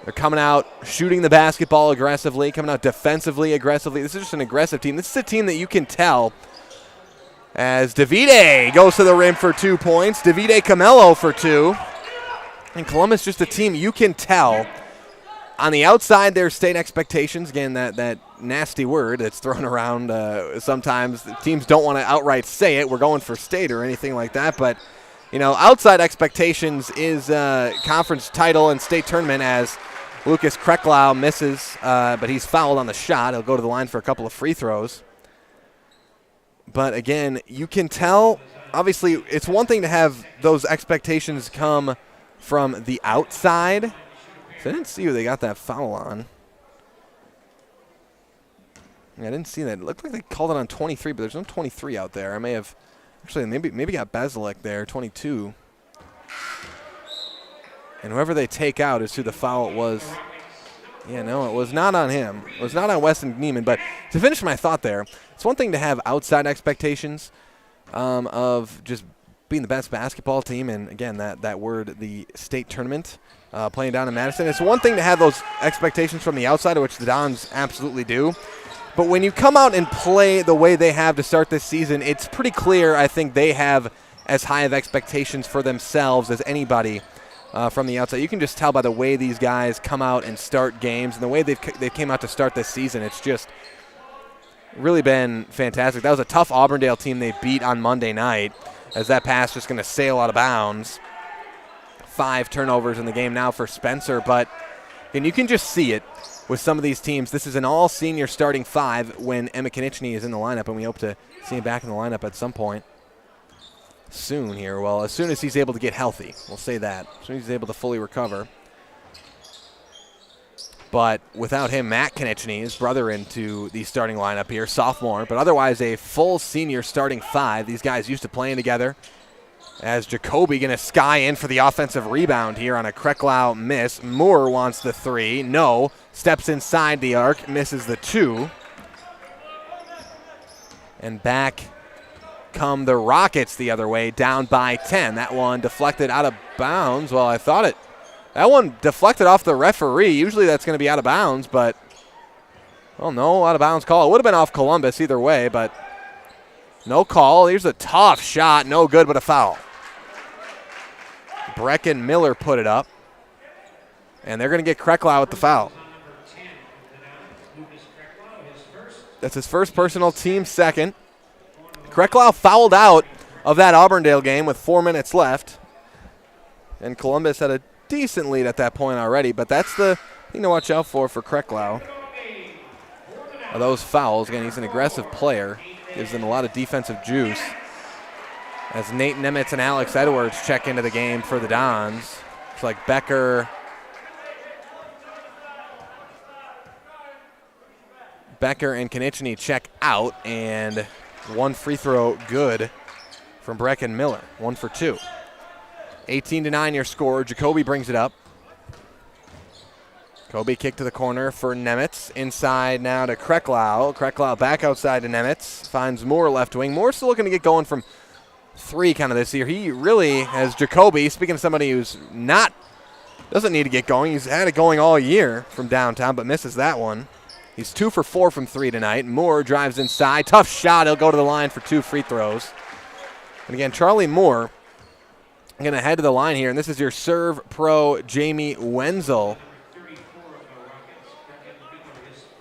They're coming out, shooting the basketball aggressively, coming out defensively aggressively. This is just an aggressive team. This is a team that you can tell as Davide goes to the rim for 2 points. Davide Camelo for 2. And Columbus just a team you can tell. On the outside, their state expectations. Again, that nasty word that's thrown around sometimes. Teams don't want to outright say it. We're going for state or anything like that. But, outside expectations is conference title and state tournament as Lucas Kreklau misses, but he's fouled on the shot. He'll go to the line for a couple of free throws. But again, you can tell, obviously, it's one thing to have those expectations come from the outside. So I didn't see who they got that foul on. Yeah, I didn't see that. It looked like they called it on 23, but there's no 23 out there. I may have, actually, maybe got Beslick there, 22. And whoever they take out is who the foul was. Yeah, no, it was not on him. It was not on Weston Neiman. But to finish my thought there, it's one thing to have outside expectations of just being the best basketball team. And, again, that word, the state tournament, playing down in Madison. It's one thing to have those expectations from the outside, which the Dons absolutely do. But when you come out and play the way they have to start this season, it's pretty clear I think they have as high of expectations for themselves as anybody from the outside. You can just tell by the way these guys come out and start games and the way they came out to start this season. It's just really been fantastic. That was a tough Auburndale team they beat on Monday night as that pass just going to sail out of bounds. 5 turnovers in the game now for Spencer, but and you can just see it. with some of these teams. This is an all-senior starting 5 when Emma Konieczny is in the lineup, and we hope to see him back in the lineup at some point soon here. Well, as soon as he's able to get healthy, we'll say that. As soon as he's able to fully recover. But without him, Matt Konieczny, his brother, into the starting lineup here, sophomore, but otherwise a full senior starting 5. These guys used to playing together. As Jacoby going to sky in for the offensive rebound here on a Krecklau miss. Moore wants the 3. No. Steps inside the arc, misses the 2. And back come the Rockets the other way, down by 10. That one deflected out of bounds. Well, I thought it. That one deflected off the referee. Usually that's going to be out of bounds, but, well, no out of bounds call. It would have been off Columbus either way, but no call. Here's a tough shot. No good, but a foul. Brecken Miller put it up, and they're going to get Krecklau with the foul. That's his first personal, team second. Krecklau fouled out of that Auburndale game with 4 minutes left, and Columbus had a decent lead at that point already, but that's the thing to watch out for Krecklau. Are those fouls. Again, he's an aggressive player, gives them a lot of defensive juice. As Nate Nemitz and Alex Edwards check into the game for the Dons. It's like Becker and Konieczny check out, and one free throw good from Brecken Miller. 1 for 2. 18-9 your score. Jacoby brings it up. Kobe kick to the corner for Nemitz. Inside now to Krecklau. Krecklau back outside to Nemitz. Finds Moore left wing. Moore still looking to get going from 3 kind of this year. He really has Jacoby, speaking of somebody who's doesn't need to get going. He's had it going all year from downtown, but misses that one. He's 2 for 4 from 3 tonight. Moore drives inside. Tough shot. He'll go to the line for 2 free throws. And again, Charlie Moore going to head to the line here, and this is your serve pro Jamie Wenzel.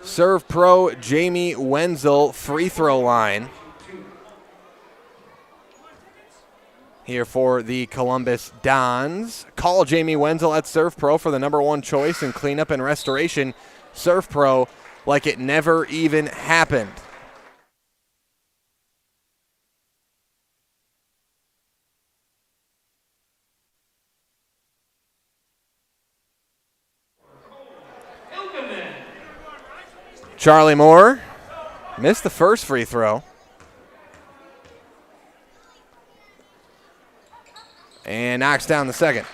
Serve pro Jamie Wenzel free throw line here for the Columbus Dons. Call Jamie Wenzel at Serve Pro for the #1 choice in cleanup and restoration. Serve Pro like it never even happened. Charlie Moore missed the first free throw. And knocks down the second.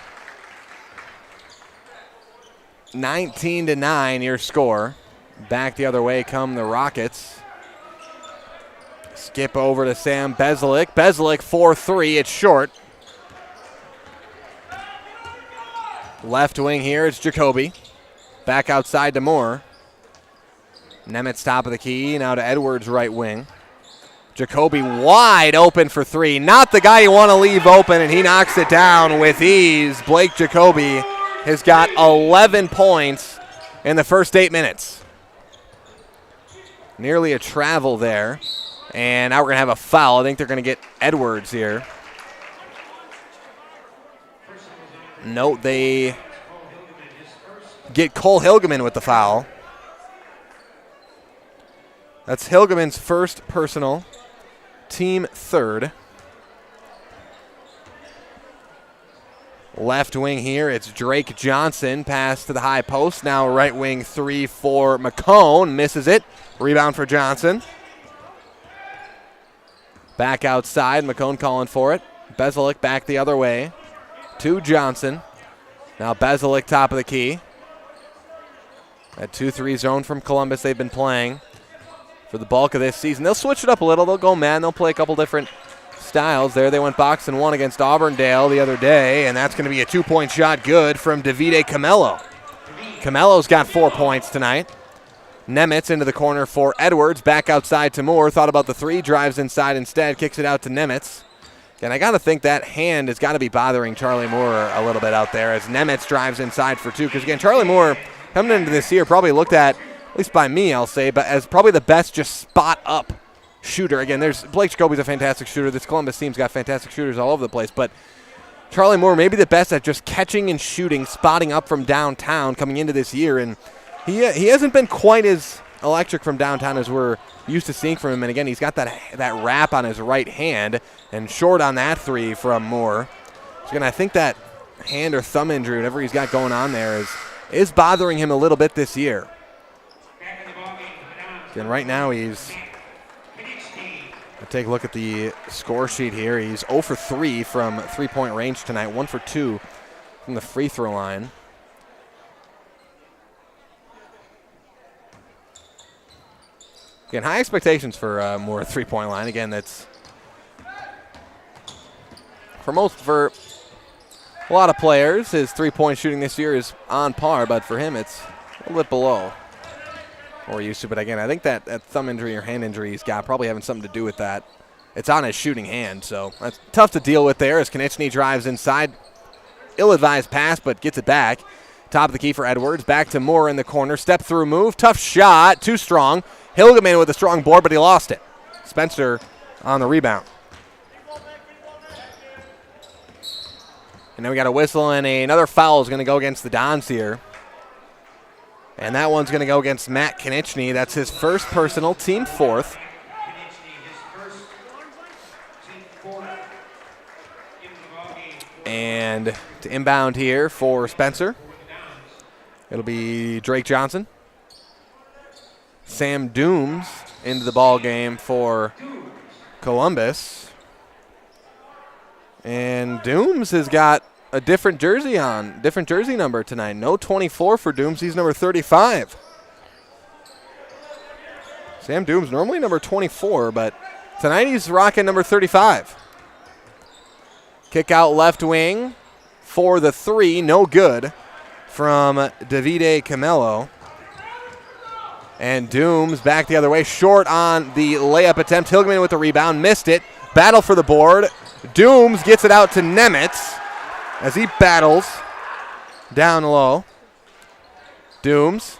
19-9 your score. Back the other way come the Rockets. Skip over to Sam Bezalik. Bezalik 4-3. It's short. Left wing here is Jacoby. Back outside to Moore. Nemitz top of the key. Now to Edwards right wing. Jacoby wide open for 3. Not the guy you want to leave open, and he knocks it down with ease. Blake Jacoby has got 11 points in the first 8 minutes. Nearly a travel there. And now we're going to have a foul. I think they're going to get Edwards here. Note they get Cole Hilgeman with the foul. That's Hilgeman's first personal, team third. Left wing here, it's Drake Johnson. Pass to the high post. Now right wing 3 for McCone. Misses it. Rebound for Johnson. Back outside. McCone calling for it. Bezalik back the other way to Johnson. Now Bezalik top of the key. That 2-3 zone from Columbus they've been playing for the bulk of this season. They'll switch it up a little. They'll go man. They'll play a couple different styles. There they went box and 1 against Auburndale the other day, and that's going to be a 2-point shot good from Davide Camello. Camello's got 4 points tonight. Nemitz into the corner for Edwards. Back outside to Moore. Thought about the 3. Drives inside instead. Kicks it out to Nemitz. And I got to think that hand has got to be bothering Charlie Moore a little bit out there as Nemitz drives inside for 2. Because, again, Charlie Moore coming into this year probably looked at least by me, I'll say, but as probably the best just spot-up shooter. Again, there's Blake Jacoby's a fantastic shooter. This Columbus team's got fantastic shooters all over the place, but Charlie Moore maybe the best at just catching and shooting, spotting up from downtown coming into this year, and He hasn't been quite as electric from downtown as we're used to seeing from him. And again, he's got that wrap on his right hand and short on that three from Moore. So again, I think that hand or thumb injury, whatever he's got going on there, is bothering him a little bit this year. And right now I'll take a look at the score sheet here. He's 0 for 3 from three-point range tonight, 1 for 2 from the free throw line. Again, high expectations for Moore three-point line. Again, that's for a lot of players, his three-point shooting this year is on par, but for him it's a little bit below what we're used to. But again, I think that thumb injury or hand injury he's got probably having something to do with that. It's on his shooting hand, so that's tough to deal with there as Konechny drives inside. Ill-advised pass, but gets it back. Top of the key for Edwards. Back to Moore in the corner. Step-through move. Tough shot. Too strong. Hilgeman with a strong board, but he lost it. Spencer on the rebound. And then we got a whistle, and another foul is going to go against the Dons here. And that one's going to go against Matt Konechny. That's his first personal, team fourth. And to inbound here for Spencer, it'll be Drake Johnson. Sam Dooms into the ball game for Columbus. And Dooms has got a different jersey number tonight. No 24 for Dooms. He's number 35. Sam Dooms normally number 24, but tonight he's rocking number 35. Kick out left wing for the three. No good from Davide Camelo. And Dooms back the other way. Short on the layup attempt. Hilgeman with the rebound. Missed it. Battle for the board. Dooms gets it out to Nemitz as he battles down low. Dooms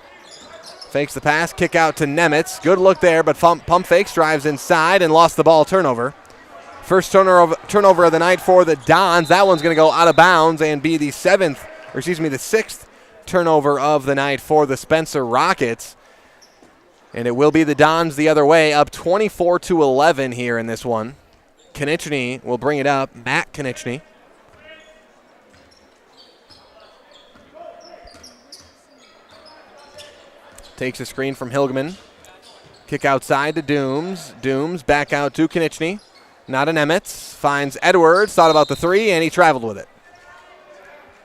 fakes the pass. Kick out to Nemitz. Good look there, but pump fakes. Drives inside and lost the ball. Turnover. First turnover of the night for the Dons. That one's going to go out of bounds and be the sixth turnover of the night for the Spencer Rockets. And it will be the Dons the other way, up 24-11 here in this one. Konechny will bring it up. Matt Konechny. Takes a screen from Hilgeman. Kick outside to Dooms. Dooms back out to Konechny. Not an Nemitz. Finds Edwards. Thought about the three, and he traveled with it.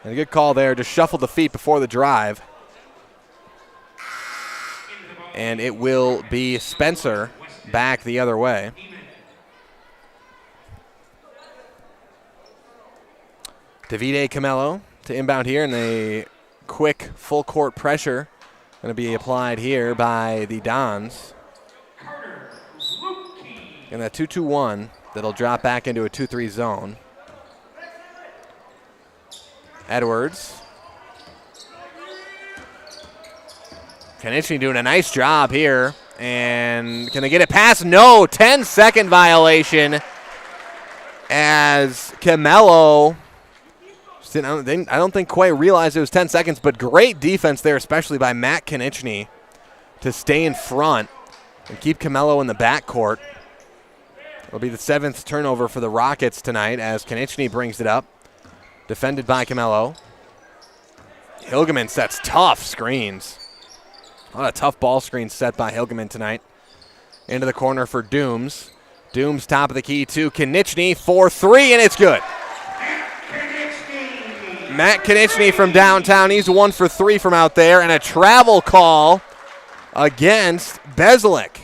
And a good call there. Just shuffled the feet before the drive. And it will be Spencer back the other way. Davide Camelo to inbound here, and the quick full court pressure going to be applied here by the Dons. And that 2-2-1 that'll drop back into a 2-3 zone. Edwards. Konechny doing a nice job here. And can they get it past? No, 10-second violation as Camelo, I don't think quite realized it was 10 seconds, but great defense there, especially by Matt Konechny to stay in front and keep Camelo in the backcourt. It'll be the seventh turnover for the Rockets tonight as Konechny brings it up. Defended by Camelo. Hilgeman sets tough screens. A lot of tough ball screens set by Hilgeman tonight. Into the corner for Dooms. Dooms top of the key to Konechny for three, and it's good. Matt Konechny from downtown. He's 1 for 3 from out there, and a travel call against Beslik.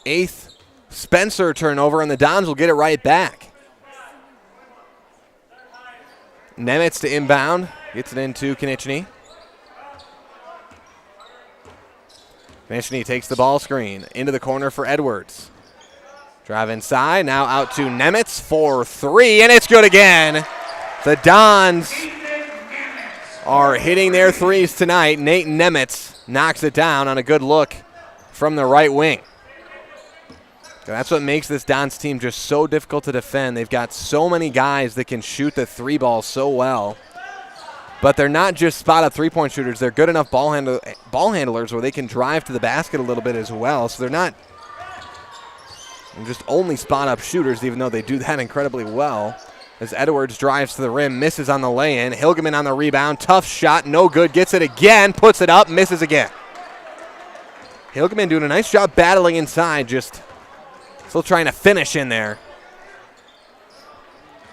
Eighth Spencer turnover, and the Dons will get it right back. Nemitz to inbound. Gets it into Konechny. Konechny takes the ball screen into the corner for Edwards. Drive inside, now out to Nemitz for three, and it's good again. The Dons are hitting their threes tonight. Nate Nemitz knocks it down on a good look from the right wing. That's what makes this Dons team just so difficult to defend. They've got so many guys that can shoot the three ball so well. But they're not just spot-up three-point shooters. They're good enough ball handlers where they can drive to the basket a little bit as well. So they're not just only spot-up shooters, even though they do that incredibly well. As Edwards drives to the rim, misses on the lay-in. Hilgeman on the rebound. Tough shot, no good. Gets it again, puts it up, misses again. Hilgeman doing a nice job battling inside, just still trying to finish in there.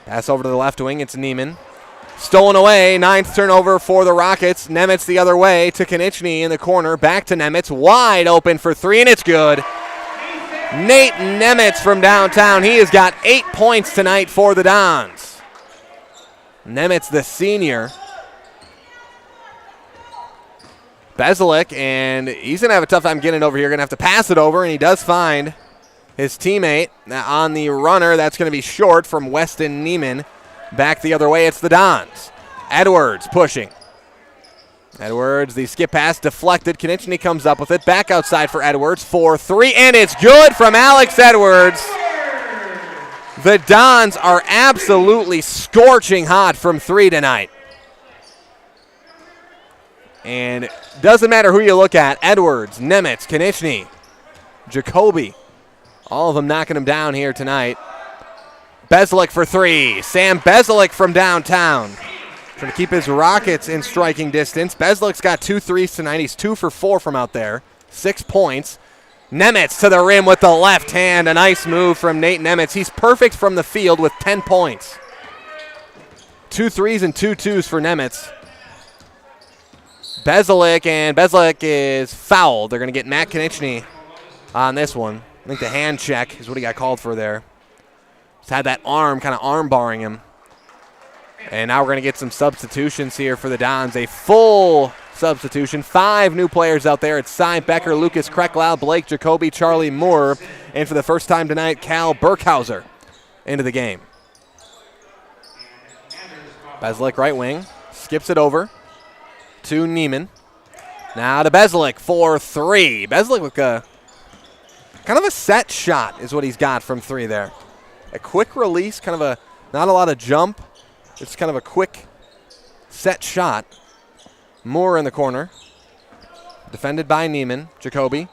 Pass over to the left wing. It's Neiman. Stolen away. 9th turnover for the Rockets. Nemitz the other way to Konechny in the corner. Back to Nemitz. Wide open for three, and it's good. Nate Nemitz from downtown. He has got 8 points tonight for the Dons. Nemitz, the senior. Bezalik, and he's going to have a tough time getting it over here. Going to have to pass it over, and he does find his teammate. Now on the runner, that's going to be short from Weston Neiman. Back the other way, it's the Dons. Edwards pushing. Edwards, the skip pass deflected. Konechny comes up with it. Back outside for Edwards. 4-3, and it's good from Alex Edwards. The Dons are absolutely scorching hot from three tonight. And doesn't matter who you look at. Edwards, Nemitz, Konechny, Jacoby. All of them knocking him down here tonight. Bezalik for three. Sam Bezalik from downtown. Trying to keep his Rockets in striking distance. Bezalik's got 2 threes tonight. He's 2 for 4 from out there. 6 points. Nemitz to the rim with the left hand. A nice move from Nate Nemitz. He's perfect from the field with 10 points. 2 threes and 2 twos for Nemitz. Bezalik, and Bezalik is fouled. They're going to get Matt Konechny on this one. I think the hand check is what he got called for there. Just had that arm, kind of arm barring him. And now we're going to get some substitutions here for the Dons. A full substitution. 5 new players out there. It's Cy Becker, Lucas Krecklau, Blake Jacoby, Charlie Moore, and for the first time tonight, Cal Burkhauser into the game. Bezalik right wing. Skips it over to Neiman. Now to Bezalik for 3. Bezalik with a kind of a set shot is what he's got from 3 there. A quick release, kind of a not a lot of jump. It's kind of a quick set shot. Moore in the corner. Defended by Neiman. Jacoby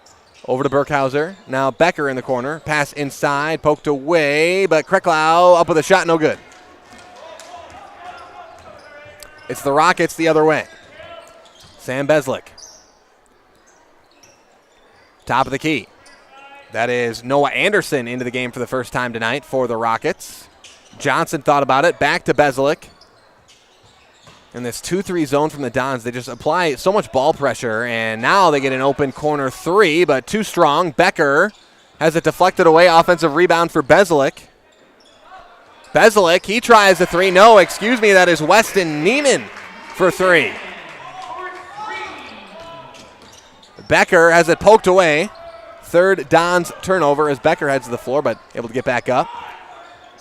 over to Burkhauser. Now Becker in the corner. Pass inside, poked away, but Krecklau up with a shot, no good. It's the Rockets the other way. Sam Bezalik. Top of the key. That is Noah Anderson into the game for the first time tonight for the Rockets. Johnson thought about it. Back to Bezalik. In this 2-3 zone from the Dons, they just apply so much ball pressure, and now they get an open corner 3, but too strong. Becker has it deflected away. Offensive rebound for Bezalik. Bezalik, he tries a 3. No, excuse me, that is Weston Neiman for 3. Becker has it poked away. Third Dons turnover as Becker heads to the floor, but able to get back up.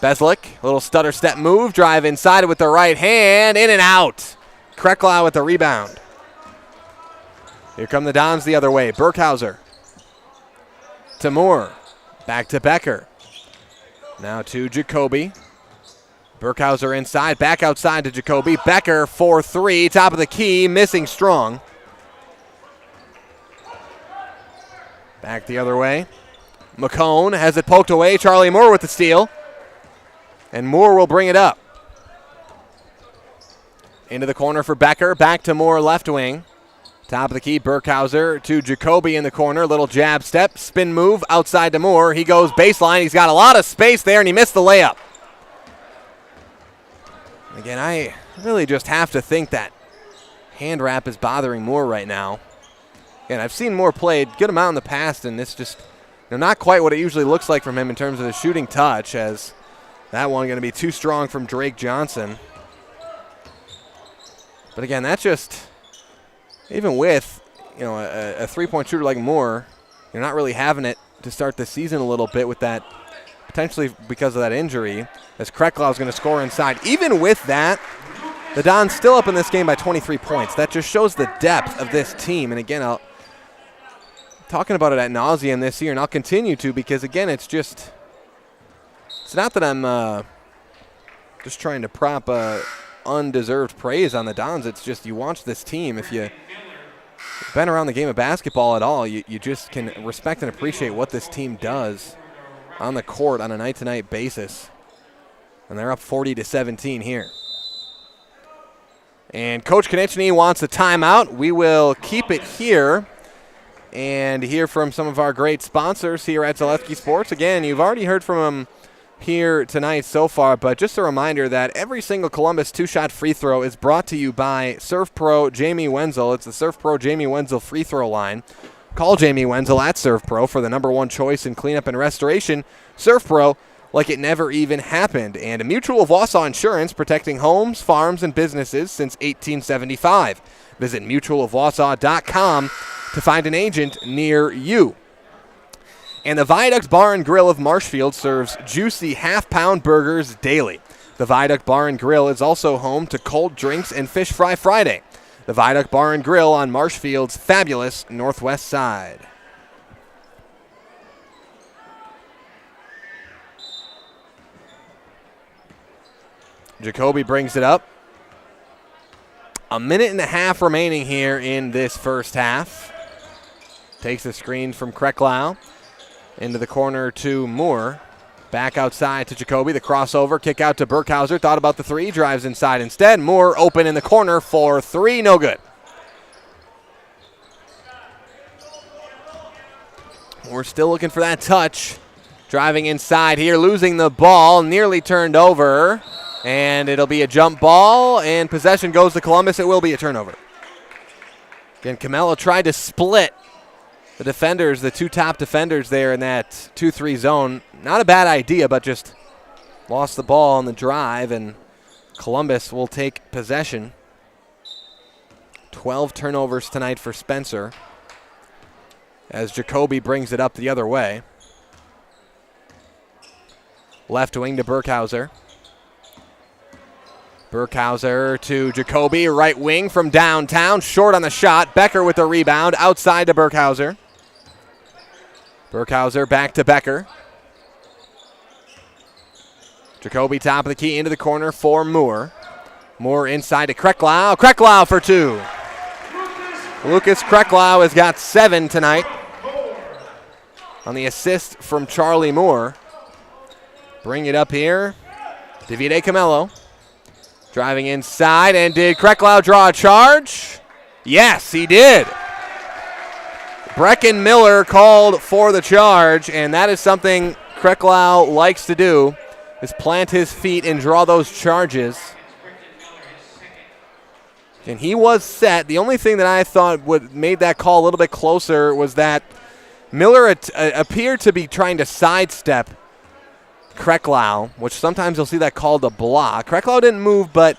Bezalik, a little stutter step move, drive inside with the right hand, in and out. Krecklau with the rebound. Here come the Dons the other way. Burkhauser to Moore, back to Becker. Now to Jacoby. Burkhauser inside, back outside to Jacoby. Becker 4-3, top of the key, missing strong. Back the other way. McCone has it poked away. Charlie Moore with the steal. And Moore will bring it up. Into the corner for Becker. Back to Moore, left wing. Top of the key, Burkhauser to Jacoby in the corner. Little jab step, spin move, outside to Moore. He goes baseline. He's got a lot of space there, and he missed the layup. Again, I really just have to think that hand wrap is bothering Moore right now. Again, I've seen Moore played good amount in the past, and this just not quite what it usually looks like from him in terms of his shooting touch, as that one going to be too strong from Drake Johnson. But again, that's just, even with a three-point shooter like Moore, you're not really having it to start the season a little bit with that, potentially because of that injury, as Krecklau is going to score inside. Even with that, the Dons still up in this game by 23 points. That just shows the depth of this team. And again, I'll talking about it ad nauseum this year, and I'll continue to, because again, it's not that I'm just trying to prop undeserved praise on the Dons. It's just you watch this team. If you've been around the game of basketball at all, you just can respect and appreciate what this team does on the court on a night-to-night basis. And they're up 40-17 here. And Coach Konechny wants a timeout. We will keep it here and hear from some of our great sponsors here at Zaleski Sports. Again, you've already heard from them here tonight so far, but just a reminder that every single Columbus two-shot free throw is brought to you by Surf Pro Jamie Wenzel. It's the Surf Pro Jamie Wenzel free throw line. Call Jamie Wenzel at Surf Pro for the #1 choice in cleanup and restoration. Surf Pro, like it never even happened. And Mutual of Wausau Insurance, protecting homes, farms, and businesses since 1875. Visit mutualofwausau.com to find an agent near you. And the Viaduct Bar and Grill of Marshfield serves juicy half-pound burgers daily. The Viaduct Bar and Grill is also home to cold drinks and Fish Fry Friday. The Viaduct Bar and Grill on Marshfield's fabulous northwest side. Jacoby brings it up. A minute and a half remaining here in this first half. Takes the screen from Krecklau. Into the corner to Moore. Back outside to Jacoby. The crossover. Kick out to Burkhauser. Thought about the three. Drives inside instead. Moore open in the corner for three. No good. We're still looking for that touch. Driving inside here. Losing the ball. Nearly turned over. And it'll be a jump ball. And possession goes to Columbus. It will be a turnover. Again, Camelo tried to split the defenders, the two top defenders there in that 2-3 zone. Not a bad idea, but just lost the ball on the drive, and Columbus will take possession. 12 turnovers tonight for Spencer as Jacoby brings it up the other way. Left wing to Burkhauser. Burkhauser to Jacoby, right wing from downtown, short on the shot. Becker with the rebound, outside to Burkhauser. Burkhauser back to Becker. Jacoby top of the key into the corner for Moore. Moore inside to Krecklau. Krecklau for two. Lucas Krecklau has got 7 tonight on the assist from Charlie Moore. Bring it up here. Davide Camelo. Driving inside, and did Krecklau draw a charge? Yes, he did. Brecken Miller called for the charge, and that is something Krecklau likes to do, is plant his feet and draw those charges. And he was set. The only thing that I thought would made that call a little bit closer was that Miller appeared to be trying to sidestep Krecklau, which sometimes you'll see that called a block. Krecklau didn't move, but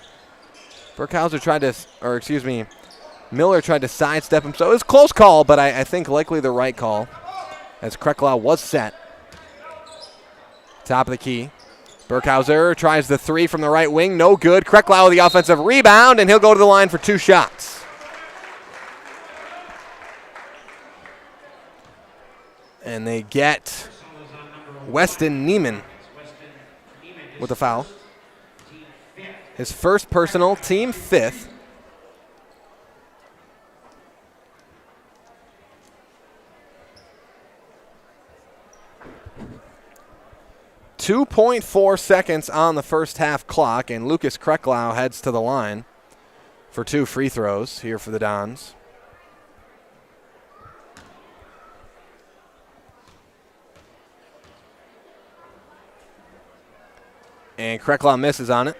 Burkhauser tried to, or excuse me, Miller tried to sidestep him. So it was a close call, but I think likely the right call as Krecklau was set. Top of the key. Burkhauser tries the three from the right wing. No good. Krecklau with the offensive rebound, and he'll go to the line for 2 shots. And they get Weston Neiman with a foul. His first personal, team 5th. .4 seconds on the first half clock, and Lucas Krecklau heads to the line for 2 free throws here for the Dons. And Krecklau misses on it.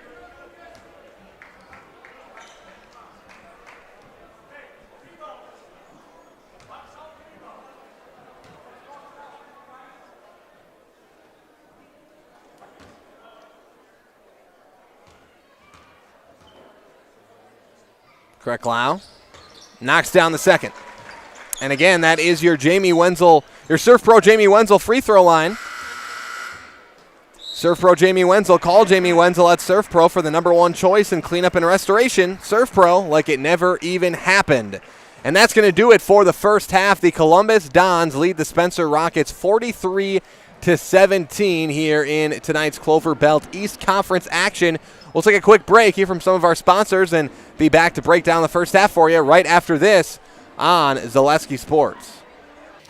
Krecklau knocks down the second. And again, that is your Jamie Wenzel, your Surf Pro Jamie Wenzel free throw line. Surf Pro Jamie Wenzel. Call Jamie Wenzel at Surf Pro for the #1 choice in cleanup and restoration. Surf Pro, like it never even happened. And that's going to do it for the first half. The Columbus Dons lead the Spencer Rockets 43 23-17 here in tonight's Clover Belt East Conference action. We'll take a quick break, hear from some of our sponsors, and be back to break down the first half for you right after this on Zaleski Sports.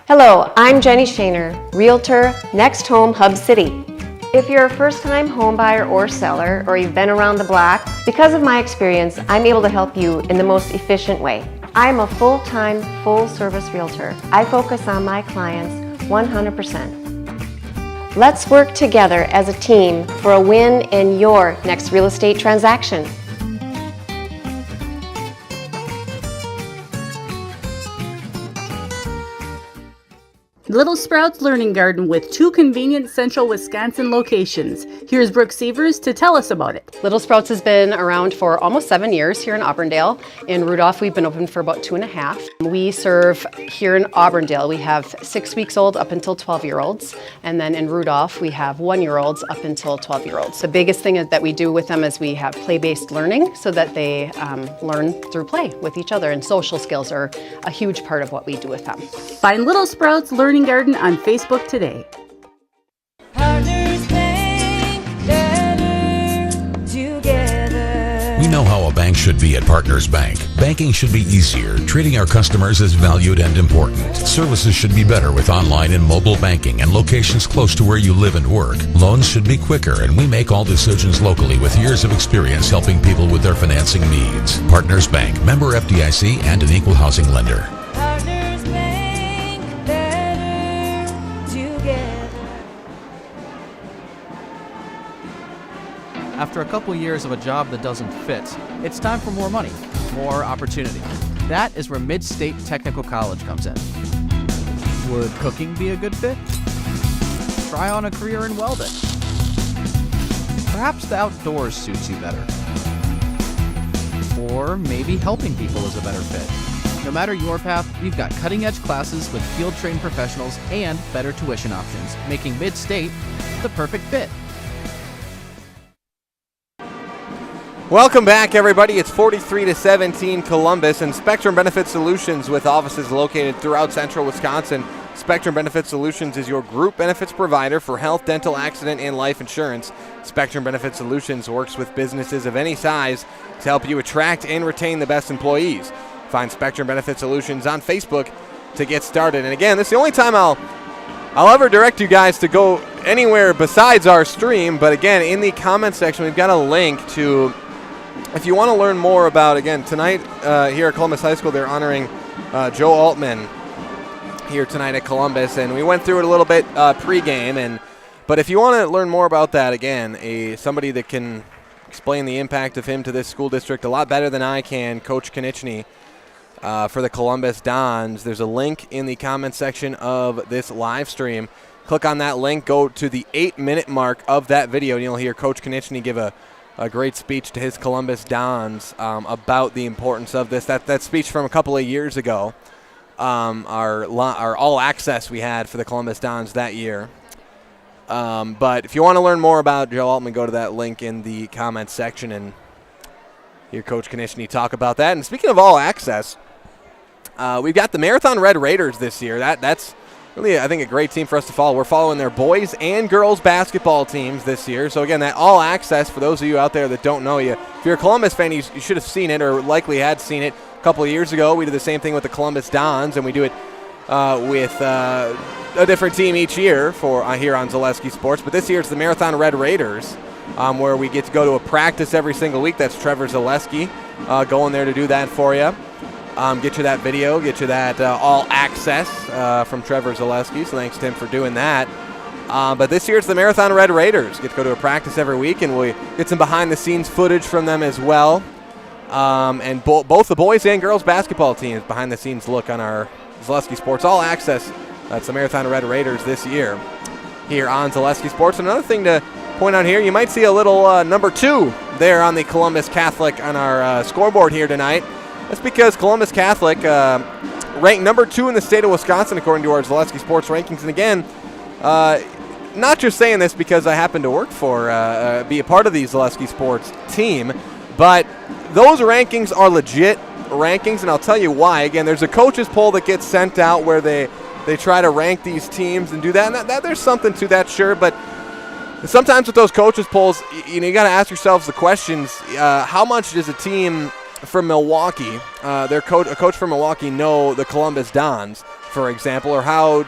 Hello, I'm Jenny Shaner, Realtor, Next Home Hub City. If you're a first-time home buyer or seller, or you've been around the block, because of my experience, I'm able to help you in the most efficient way. I'm a full-time, full-service realtor. I focus on my clients 100%. Let's work together as a team for a win in your next real estate transaction. Little Sprouts Learning Garden with 2 convenient central Wisconsin locations. Here's Brooke Sievers to tell us about it. Little Sprouts has been around for almost 7 years here in Auburndale. In Rudolph, we've been open for about 2.5. We serve here in Auburndale, we have 6 weeks old up until 12-year-olds. And then in Rudolph, we have 1-year-olds up until 12-year-olds. The biggest thing that we do with them is we have play-based learning so that they learn through play with each other. And social skills are a huge part of what we do with them. Find Little Sprouts Learning Garden on Facebook today. We know how a bank should be at Partners Bank. Banking should be easier. Treating our customers as valued and important. Services should be better with online and mobile banking and locations close to where you live and work. Loans should be quicker, and we make all decisions locally with years of experience helping people with their financing needs. Partners Bank, member FDIC, and an equal housing lender. After a couple years of a job that doesn't fit, it's time for more money, more opportunity. That is where Mid-State Technical College comes in. Would cooking be a good fit? Try on a career in welding. Perhaps the outdoors suits you better. Or maybe helping people is a better fit. No matter your path, we've got cutting-edge classes with field-trained professionals and better tuition options, making Mid-State the perfect fit. Welcome back, everybody. It's 43-17 Columbus, and Spectrum Benefit Solutions, with offices located throughout central Wisconsin. Spectrum Benefit Solutions is your group benefits provider for health, dental, accident, and life insurance. Spectrum Benefit Solutions works with businesses of any size to help you attract and retain the best employees. Find Spectrum Benefit Solutions on Facebook to get started. And again, this is the only time I'll ever direct you guys to go anywhere besides our stream, but again, in the comments section, we've got a link to, if you want to learn more about, again, tonight here at Columbus High School, they're honoring Joe Altman here tonight at Columbus, and we went through it a little bit pregame. But if you want to learn more about that, again, somebody that can explain the impact of him to this school district a lot better than I can, Coach Konieczny for the Columbus Dons. There's a link in the comment section of this live stream. Click on that link, go to the 8-minute mark of that video, and you'll hear Coach Konieczny give a great speech to his Columbus Dons about the importance of this. That speech from a couple of years ago, our all access we had for the Columbus Dons that year. But if you want to learn more about Joe Altman, go to that link in the comments section and hear Coach Konieczny talk about that. And speaking of all access, we've got the Marathon Red Raiders this year. That's really, I think, a great team for us to follow. We're following their boys and girls basketball teams this year. So, again, that all access, for those of you out there that don't know, if you're a Columbus fan, you should have seen it or likely had seen it a couple of years ago. We did the same thing with the Columbus Dons, and we do it with a different team each year for here on Zaleski Sports. But this year it's the Marathon Red Raiders, where we get to go to a practice every single week. That's Trevor Zaleski going there to do that for you. Get you that video, get you that all access from Trevor Zaleski, so thanks to him for doing that. But this year it's the Marathon Red Raiders. Get to go to a practice every week, and we get some behind-the-scenes footage from them as well. And both the boys and girls basketball teams, behind-the-scenes look on our Zaleski Sports All Access. That's the Marathon Red Raiders this year here on Zaleski Sports. Another thing to point out here, you might see a little number 2 there on the Columbus Catholic on our scoreboard here tonight. That's because Columbus Catholic ranked number 2 in the state of Wisconsin according to our Zaleski Sports rankings. And again, not just saying this because I happen to work for, be a part of the Zaleski Sports team, but those rankings are legit rankings, and I'll tell you why. Again, there's a coaches poll that gets sent out where they They try to rank these teams and do that. And that there's something to that, sure, but sometimes with those coaches polls, you got to ask yourselves the questions. How much does a team from Milwaukee, a coach from Milwaukee, know the Columbus Dons, for example, or how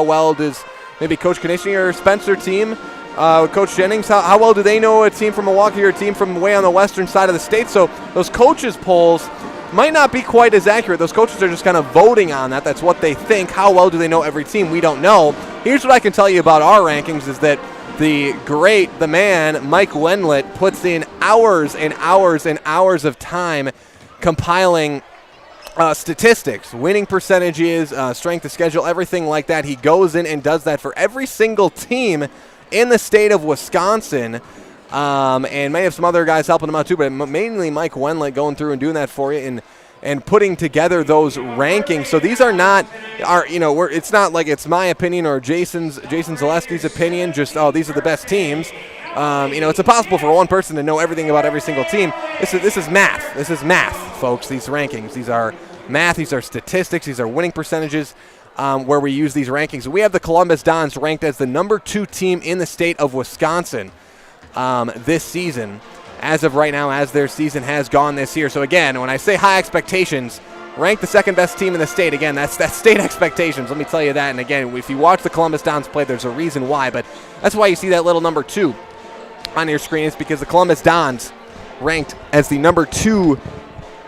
well does maybe Coach Konechny or Spencer team, Coach Jennings, how well do they know a team from Milwaukee or a team from way on the western side of the state? So those coaches polls might not be quite as accurate. Those coaches are just kind of voting on that. That's what they think. How well do they know every team? We don't know. Here's what I can tell you about our rankings is that the man, Mike Wendlet, puts in hours and hours and hours of time compiling statistics, winning percentages, strength of schedule, everything like that. He goes in and does that for every single team in the state of Wisconsin. And may have some other guys helping him out too, but mainly Mike Wendlet going through and doing that for you and putting together those rankings. So these are not it's not like it's my opinion or Jason Zaleski's opinion, just these are the best teams. It's impossible for one person to know everything about every single team. This is math. This is math, folks, these rankings. These are math, these are statistics, these are winning percentages. Where we use these rankings. We have the Columbus Dons ranked as the number 2 team in the state of Wisconsin this season, as of right now, as their season has gone this year. So again, when I say high expectations, rank the second best team in the state. Again, that's state expectations. Let me tell you that. And again, if you watch the Columbus Dons play, there's a reason why. But that's why you see that little number 2 on your screen. It's because the Columbus Dons ranked as the number 2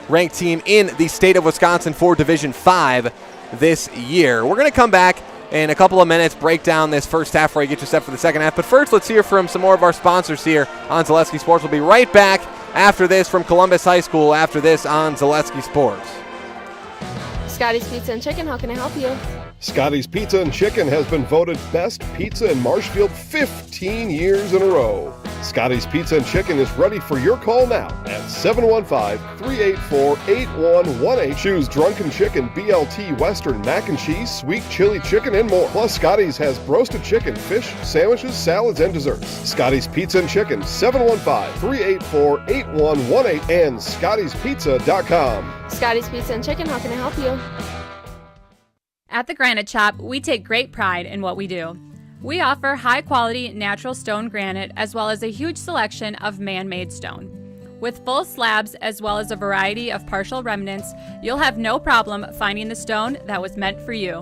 ranked team in the state of Wisconsin for Division 5 this year. We're going to come back in a couple of minutes, break down this first half where I get you set for the second half. But first, let's hear from some more of our sponsors here on Zaleski Sports. We'll be right back after this from Columbus High School after this on Zaleski Sports. Scotty's Pizza and Chicken, how can I help you? Scotty's Pizza and Chicken has been voted best pizza in Marshfield 15 years in a row. Scotty's Pizza and Chicken is ready for your call now at 715-384-8118. Choose Drunken Chicken, BLT, Western, Mac and Cheese, Sweet Chili Chicken, and more. Plus, Scotty's has roasted chicken, fish, sandwiches, salads, and desserts. Scotty's Pizza and Chicken, 715-384-8118 and Scotty'sPizza.com. Scotty's Pizza and Chicken, how can I help you? At the Granite Shop, we take great pride in what we do. We offer high-quality natural stone granite as well as a huge selection of man-made stone. With full slabs as well as a variety of partial remnants, you'll have no problem finding the stone that was meant for you.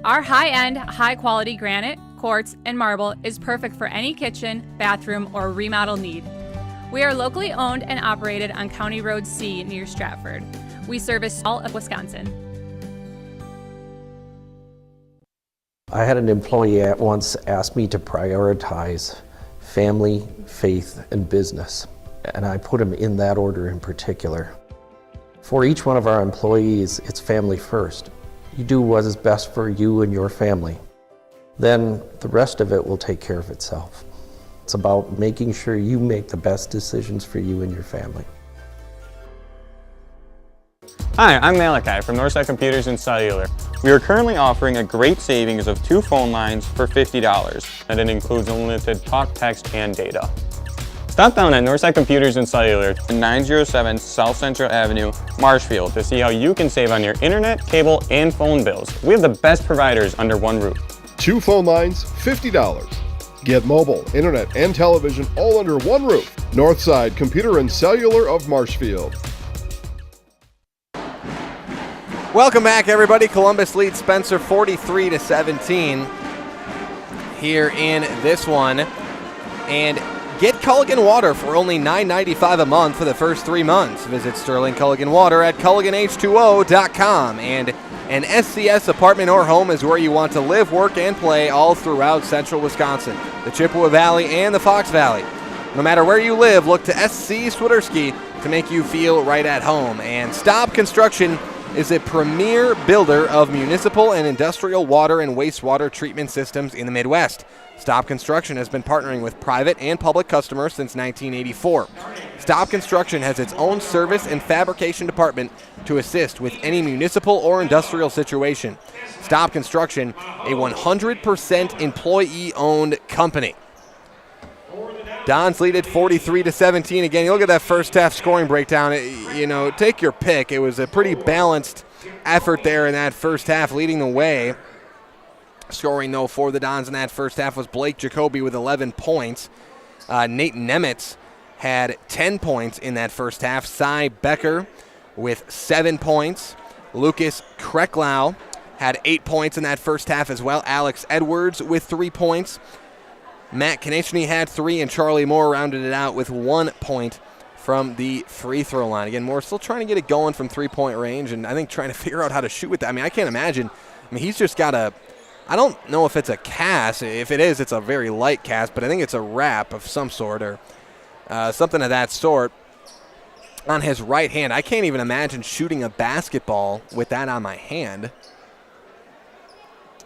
Our high-end, high-quality granite, quartz, and marble is perfect for any kitchen, bathroom, or remodel need. We are locally owned and operated on County Road C near Stratford. We service all of Wisconsin. I had an employee once ask me to prioritize family, faith, and business, and I put them in that order in particular. For each one of our employees, it's family first. You do what is best for you and your family. Then the rest of it will take care of itself. It's about making sure you make the best decisions for you and your family. Hi, I'm Malachi from Northside Computers and Cellular. We are currently offering a great savings of 2 phone lines for $50, and it includes unlimited talk, text, and data. Stop down at Northside Computers and Cellular at 907 South Central Avenue, Marshfield to see how you can save on your internet, cable, and phone bills. We have the best providers under one roof. 2 phone lines, $50. Get mobile, internet, and television all under one roof. Northside Computer and Cellular of Marshfield. Welcome back, everybody. Columbus leads Spencer 43-17 here in this one. And get Culligan Water for only $9.95 a month for the first 3 months. Visit Sterling Culligan Water at CulliganH2O.com. And an SCS apartment or home is where you want to live, work, and play all throughout central Wisconsin, the Chippewa Valley, and the Fox Valley. No matter where you live, look to SC Swiderski to make you feel right at home. And Staub Construction is a premier builder of municipal and industrial water and wastewater treatment systems in the Midwest. Staub Construction has been partnering with private and public customers since 1984. Staub Construction has its own service and fabrication department to assist with any municipal or industrial situation. Staub Construction, a 100% employee-owned company. Dons lead at 43-17. Again, you look at that first half scoring breakdown. Take your pick. It was a pretty balanced effort there in that first half, leading the way Scoring, though, for the Dons in that first half was Blake Jacoby with 11 points. Nate Nemitz had 10 points in that first half. Cy Becker with 7 points. Lucas Kreklau had 8 points in that first half as well. Alex Edwards with 3 points. Matt Konechny had 3, and Charlie Moore rounded it out with 1 point from the free throw line. Again, Moore still trying to get it going from three-point range, and I think trying to figure out how to shoot with that. I mean, I can't imagine. I mean, he's just got a, I don't know if it's a cast. If it is, it's a very light cast, but I think it's a wrap of some sort or something of that sort on his right hand. I can't even imagine shooting a basketball with that on my hand.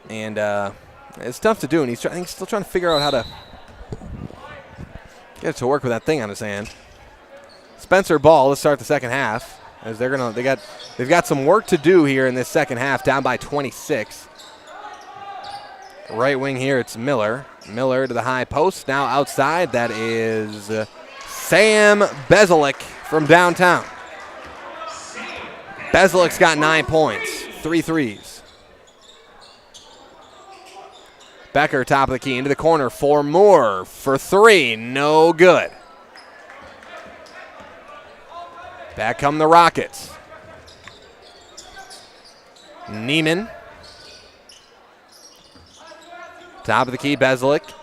And it's tough to do, and I think he's still trying to figure out how to get it to work with that thing on his hand. Spencer Ball to start the second half, as they've got some work to do here in this second half, down by 26. Right wing here, it's Miller. Miller to the high post, now outside. That is Sam Bezelik from downtown. Bezelik's got 9 points, 3 threes. Becker, top of the key, into the corner for Moore for 3. No good. Back come the Rockets. Neiman. Top of the key, Bezelik.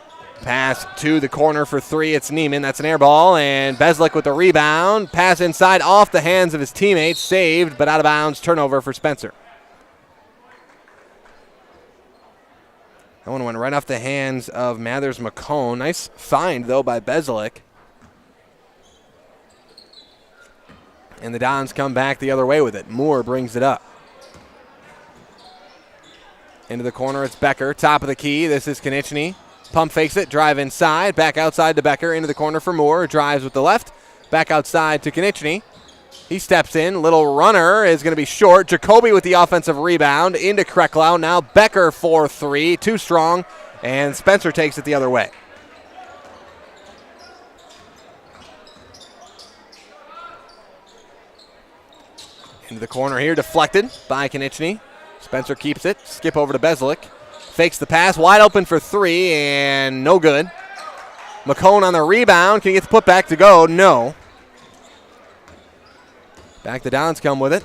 Pass to the corner for 3. It's Neiman. That's an air ball. And Bezelik with the rebound. Pass inside off the hands of his teammates. Saved, but out of bounds. Turnover for Spencer. That one went right off the hands of Mathers McCone. Nice find, though, by Bezelik. And the Dons come back the other way with it. Moore brings it up. Into the corner, it's Becker. Top of the key, this is Konechny. Pump fakes it, drive inside. Back outside to Becker, into the corner for Moore. Drives with the left. Back outside to Konechny. He steps in. Little runner is going to be short. Jacoby with the offensive rebound. Into Kreklau. Now Becker for 3. Too strong. And Spencer takes it the other way. Into the corner here. Deflected by Konechny. Spencer keeps it. Skip over to Bezelik. Fakes the pass. Wide open for 3. And no good. McCone on the rebound. Can he get the putback to go? No. Back the Dons come with it.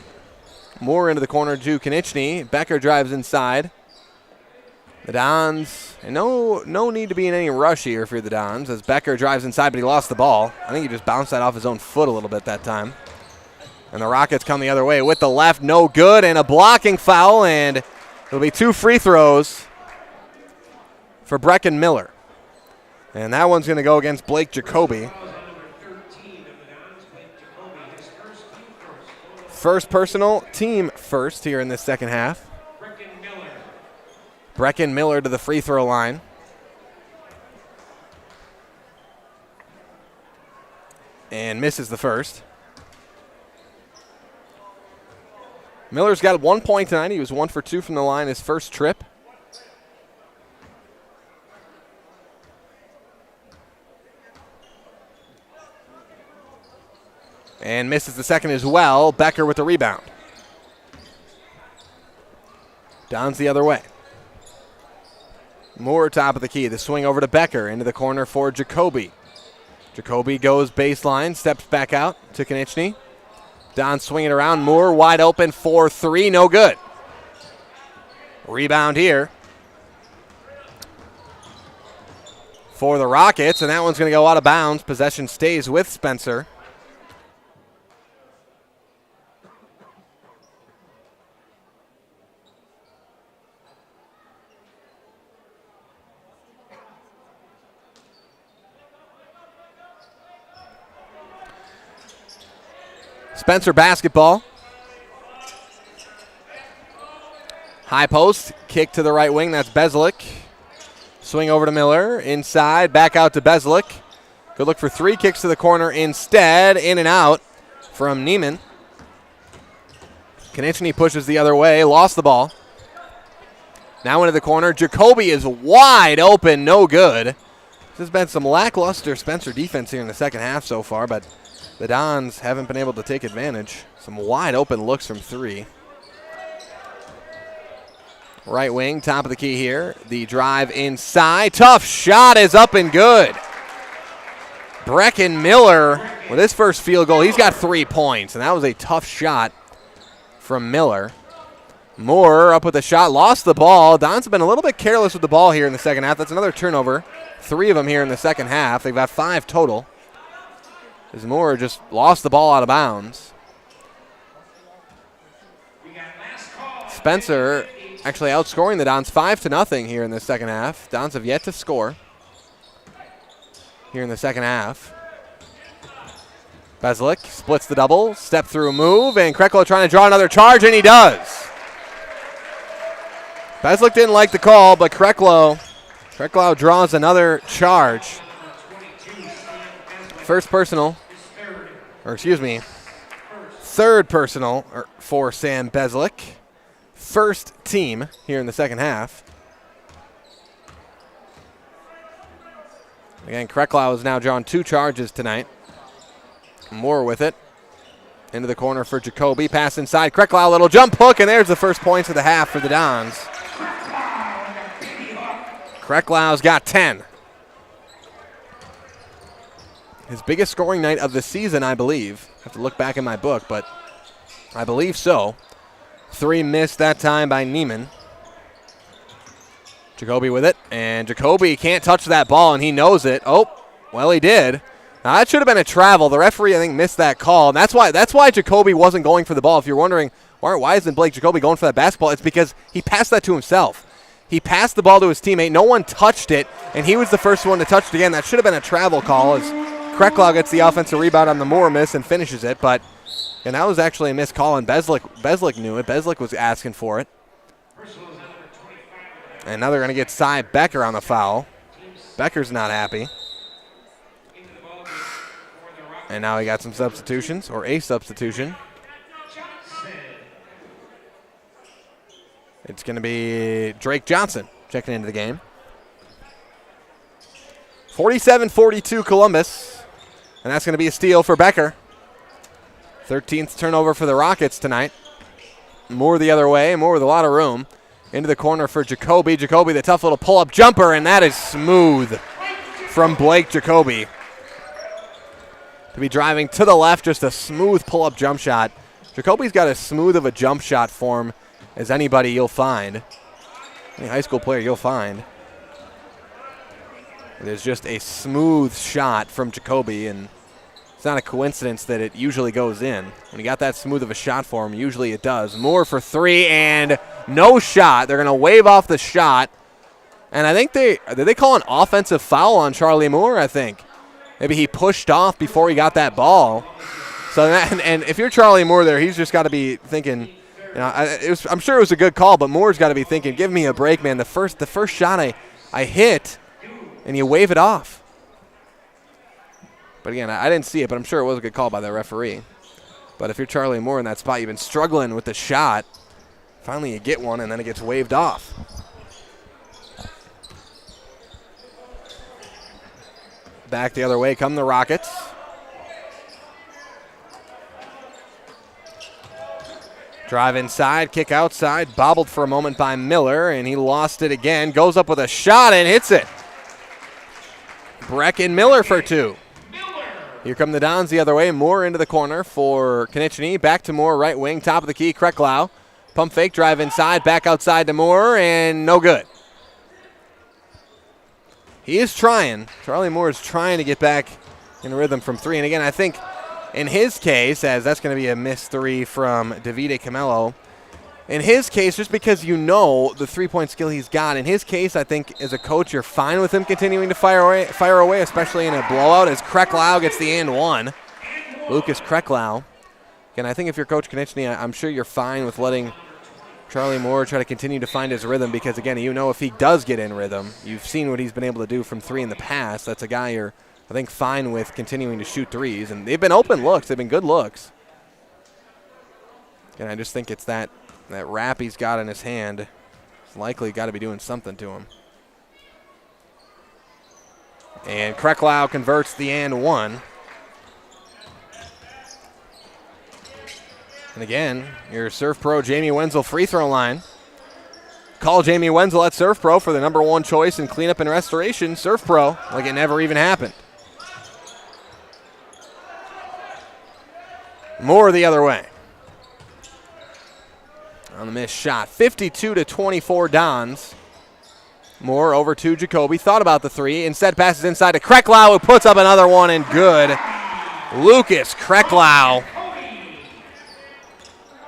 Moore into the corner to Konechny. Becker drives inside. The Dons, and no need to be in any rush here for the Dons as Becker drives inside, but he lost the ball. I think he just bounced that off his own foot a little bit that time. And the Rockets come the other way with the left. No good, and a blocking foul, and it'll be 2 free throws for Brecken Miller. And that one's going to go against Blake Jacoby. First personal, team first here in this second half. Brecken Miller to the free throw line. And misses the first. Miller's got 1 point tonight. He was 1 for 2 from the line his first trip. And misses the second as well. Becker with the rebound. Dons the other way. Moore top of the key. The swing over to Becker. Into the corner for Jacoby. Jacoby goes baseline. Steps back out to Konechny. Don swinging around. Moore wide open for 3. No good. Rebound here for the Rockets. And that one's going to go out of bounds. Possession stays with Spencer. Spencer basketball. High post, kick to the right wing. That's Bezelik. Swing over to Miller. Inside, back out to Bezelik. Good look for 3. Kicks to the corner instead. In and out from Neiman. Konechny pushes the other way. Lost the ball. Now into the corner. Jacoby is wide open. No good. This has been some lackluster Spencer defense here in the second half so far, but the Dons haven't been able to take advantage. Some wide open looks from 3. Right wing, top of the key here. The drive inside. Tough shot is up and good. Brecken Miller with his first field goal. He's got 3 points, and that was a tough shot from Miller. Moore up with a shot, lost the ball. Don's been a little bit careless with the ball here in the second half. That's another turnover. 3 of them here in the second half. They've got 5 total. As Moore just lost the ball out of bounds. Spencer actually outscoring the Dons 5-0 here in the second half. Dons have yet to score here in the second half. Beslick splits the double, step through move, and Kreklo trying to draw another charge, and he does. Beslick didn't like the call, but Kreklo draws another charge. Third personal for Sam Beslick. First team here in the second half. Again, Kreklau has now drawn 2 charges tonight. Moore with it. Into the corner for Jacoby. Pass inside. Kreklau, little jump hook, and there's the first points of the half for the Dons. Kreklau's got 10. His biggest scoring night of the season, I believe. I have to look back in my book, but I believe so. 3 missed that time by Neiman. Jacoby with it, and Jacoby can't touch that ball, and he knows it. Oh, well, he did. Now, that should have been a travel. The referee, I think, missed that call, and that's why Jacoby wasn't going for the ball. If you're wondering, why isn't Blake Jacoby going for that basketball, it's because he passed that to himself. He passed the ball to his teammate. No one touched it, and he was the first one to touch it again. That should have been a travel call as Kreklau gets the offensive rebound on the Moore miss and finishes it, but and that was actually a missed call, and Beslick knew it. Beslick was asking for it. And now they're going to get Cy Becker on the foul. Becker's not happy. And now he got some substitutions, or a substitution. It's going to be Drake Johnson checking into the game. 47-42 Columbus. And that's going to be a steal for Becker. 13th turnover for the Rockets tonight. Moore the other way, Moore with a lot of room. Into the corner for Jacoby. Jacoby, the tough little pull-up jumper, and that is smooth from Blake Jacoby. To be driving to the left, just a smooth pull-up jump shot. Jacoby's got as smooth of a jump shot form as anybody you'll find. Any high school player you'll find. There's just a smooth shot from Jacoby, and it's not a coincidence that it usually goes in. When you got that smooth of a shot for him, usually it does. Moore for 3, and no shot. They're going to wave off the shot. And I think did they call an offensive foul on Charlie Moore, I think. Maybe he pushed off before he got that ball. So and if you're Charlie Moore there, he's just got to be thinking, I'm sure it was a good call, but Moore's got to be thinking, give me a break, man. The first shot I hit, and you wave it off. But again, I didn't see it, but I'm sure it was a good call by the referee. But if you're Charlie Moore in that spot, you've been struggling with the shot. Finally you get one, and then it gets waved off. Back the other way come the Rockets. Drive inside, kick outside, bobbled for a moment by Miller, and he lost it again. Goes up with a shot and hits it. Brecken Miller for 2. Here come the Dons the other way. Moore into the corner for Konechny. Back to Moore, right wing, top of the key, Kreklau. Pump fake, drive inside, back outside to Moore, and no good. He is trying. Charlie Moore is trying to get back in rhythm from 3. And again, I think in his case, as that's going to be a missed 3 from Davide Camello, in his case, just because you know the three-point skill he's got, in his case, I think as a coach, you're fine with him continuing to fire away, especially in a blowout, as Kreklau gets the and 1. Lucas Kreklau. Again, I think if you're Coach Konechny, I'm sure you're fine with letting Charlie Moore try to continue to find his rhythm because, again, you know if he does get in rhythm, you've seen what he's been able to do from 3 in the past. That's a guy you're, I think, fine with continuing to shoot threes. And they've been open looks. They've been good looks. And I just think it's that wrap he's got in his hand. It's likely got to be doing something to him. And Kreklau converts the and 1. And again, your Surf Pro Jamie Wenzel free throw line. Call Jamie Wenzel at Surf Pro for the #1 choice in cleanup and restoration. Surf Pro, like it never even happened. Moore the other way. On the missed shot. 52-24 Dons. Moore over to Jacoby. Thought about the three. Instead passes inside to Krecklau, who puts up another one and good. Lucas Krecklau.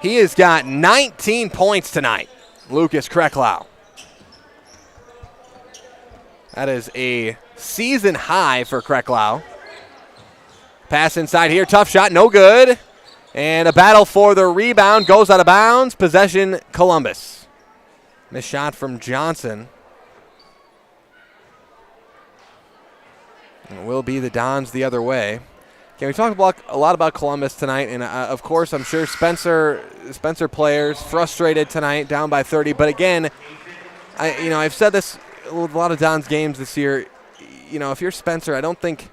He has got 19 points tonight. Lucas Krecklau. That is a season high for Krecklau. Pass inside here. Tough shot. No good. And a battle for the rebound. Goes out of bounds. Possession Columbus. Missed shot from Johnson. It will be the Dons the other way. Okay, we talked a lot about Columbus tonight, and of course, I'm sure Spencer players frustrated tonight, down by 30. But again, I've said this with a lot of Dons games this year. If you're Spencer, I don't think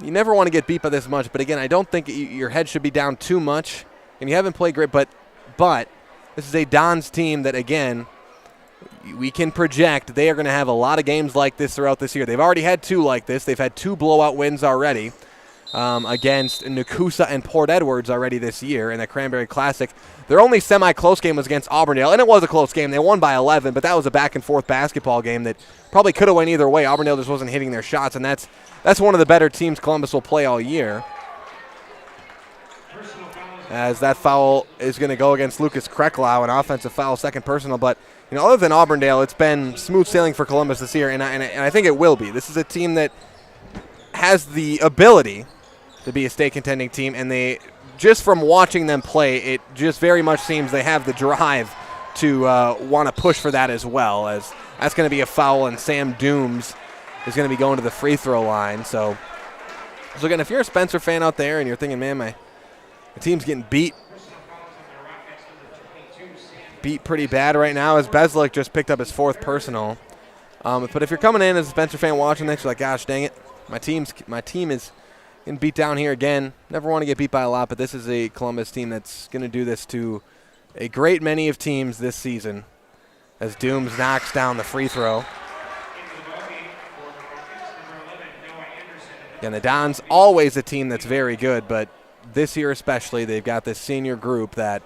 you never want to get beat by this much. But again, I don't think your head should be down too much. And you haven't played great, but this is a Dons team that, again, we can project they are going to have a lot of games like this throughout this year. They've already had 2 like this. They've had 2 blowout wins already against Nakusa and Port Edwards already this year in the Cranberry Classic. Their only semi-close game was against Auburndale, and it was a close game. They won by 11, but that was a back-and-forth basketball game that probably could have went either way. Auburndale just wasn't hitting their shots, and that's one of the better teams Columbus will play all year. As that foul is going to go against Lucas Krecklau, an offensive foul, second personal. But other than Auburndale, it's been smooth sailing for Columbus this year, and I think it will be. This is a team that has the ability to be a state contending team, and they, just from watching them play, it just very much seems they have the drive to want to push for that as well. As that's going to be a foul, and Sam Dooms is going to be going to the free throw line. So again, if you're a Spencer fan out there and you're thinking, man, my team's getting beat pretty bad right now, as Beslick just picked up his 4th personal. But if you're coming in as a Spencer fan watching this, you're like, gosh, dang it, my team is getting beat down here again. Never want to get beat by a lot, but this is a Columbus team that's going to do this to a great many of teams this season, as Dooms knocks down the free throw. And the Dons, always a team that's very good, but this year especially, they've got this senior group that,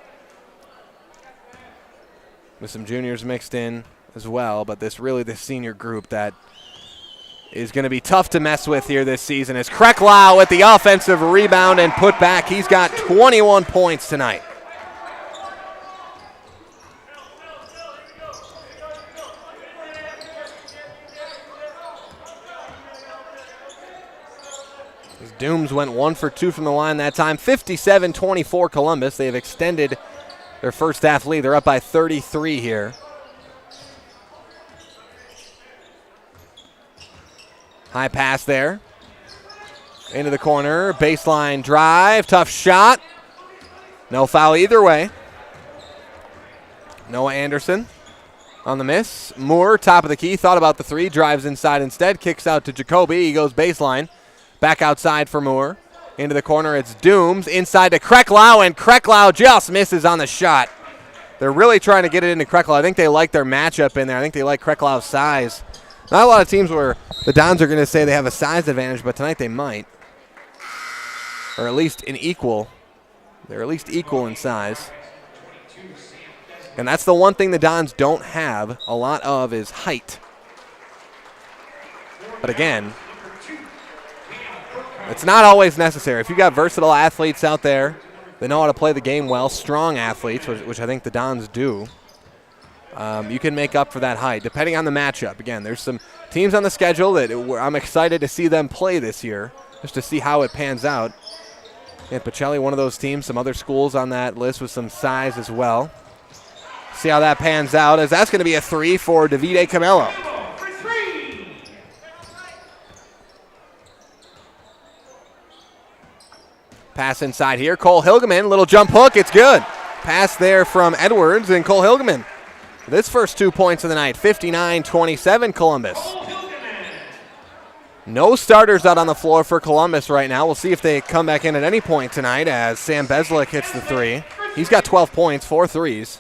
with some juniors mixed in as well, but this senior group that is going to be tough to mess with here this season. As Krecklau with the offensive rebound and put back. He's got 21 points tonight. As Dooms went 1 for 2 from the line that time. 57-24 Columbus. They have extended their first half lead. They're up by 33 here. High pass there. Into the corner. Baseline drive. Tough shot. No foul either way. Noah Anderson on the miss. Moore, top of the key. Thought about the 3. Drives inside instead. Kicks out to Jacoby. He goes baseline. Back outside for Moore. Into the corner. It's Dooms. Inside to Krecklau. And Krecklau just misses on the shot. They're really trying to get it into Krecklau. I think they like their matchup in there. I think they like Krecklau's size. Not a lot of teams where the Dons are going to say they have a size advantage, but tonight they might. Or at least an equal. They're at least equal in size. And that's the one thing the Dons don't have a lot of is height. But again, it's not always necessary. If you've got versatile athletes out there, they know how to play the game well, strong athletes, which I think the Dons do. You can make up for that height, depending on the matchup. Again, there's some teams on the schedule that I'm excited to see them play this year, just to see how it pans out. And Pacelli, one of those teams, some other schools on that list with some size as well. See how that pans out, as that's going to be a 3 for Davide Camello. Pass inside here. Cole Hilgeman, little jump hook. It's good. Pass there from Edwards, and Cole Hilgeman. This first 2 points of the night, 59-27 Columbus. No starters out on the floor for Columbus right now. We'll see if they come back in at any point tonight as Sam Beslick hits the 3. He's got 12 points, 4 threes.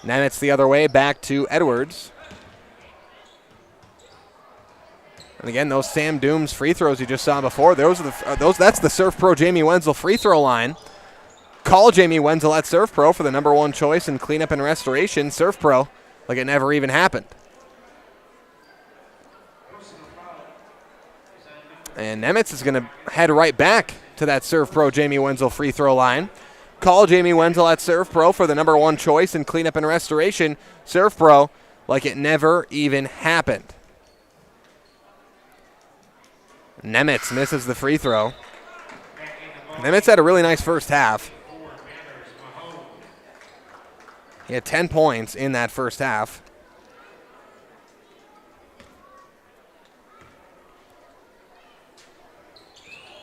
Nemitz the other way, back to Edwards. And again, those Sam Dooms free throws you just saw before, that's the Surf Pro Jamie Wenzel free throw line. Call Jamie Wenzel at Surf Pro for the number one choice in cleanup and restoration. Surf Pro, like it never even happened. And Nemitz is going to head right back to that Surf Pro Jamie Wenzel free throw line. Call Jamie Wenzel at Surf Pro for the number one choice in cleanup and restoration. Surf Pro, like it never even happened. Nemitz misses the free throw. Nemitz had a really nice first half. He had 10 points in that first half.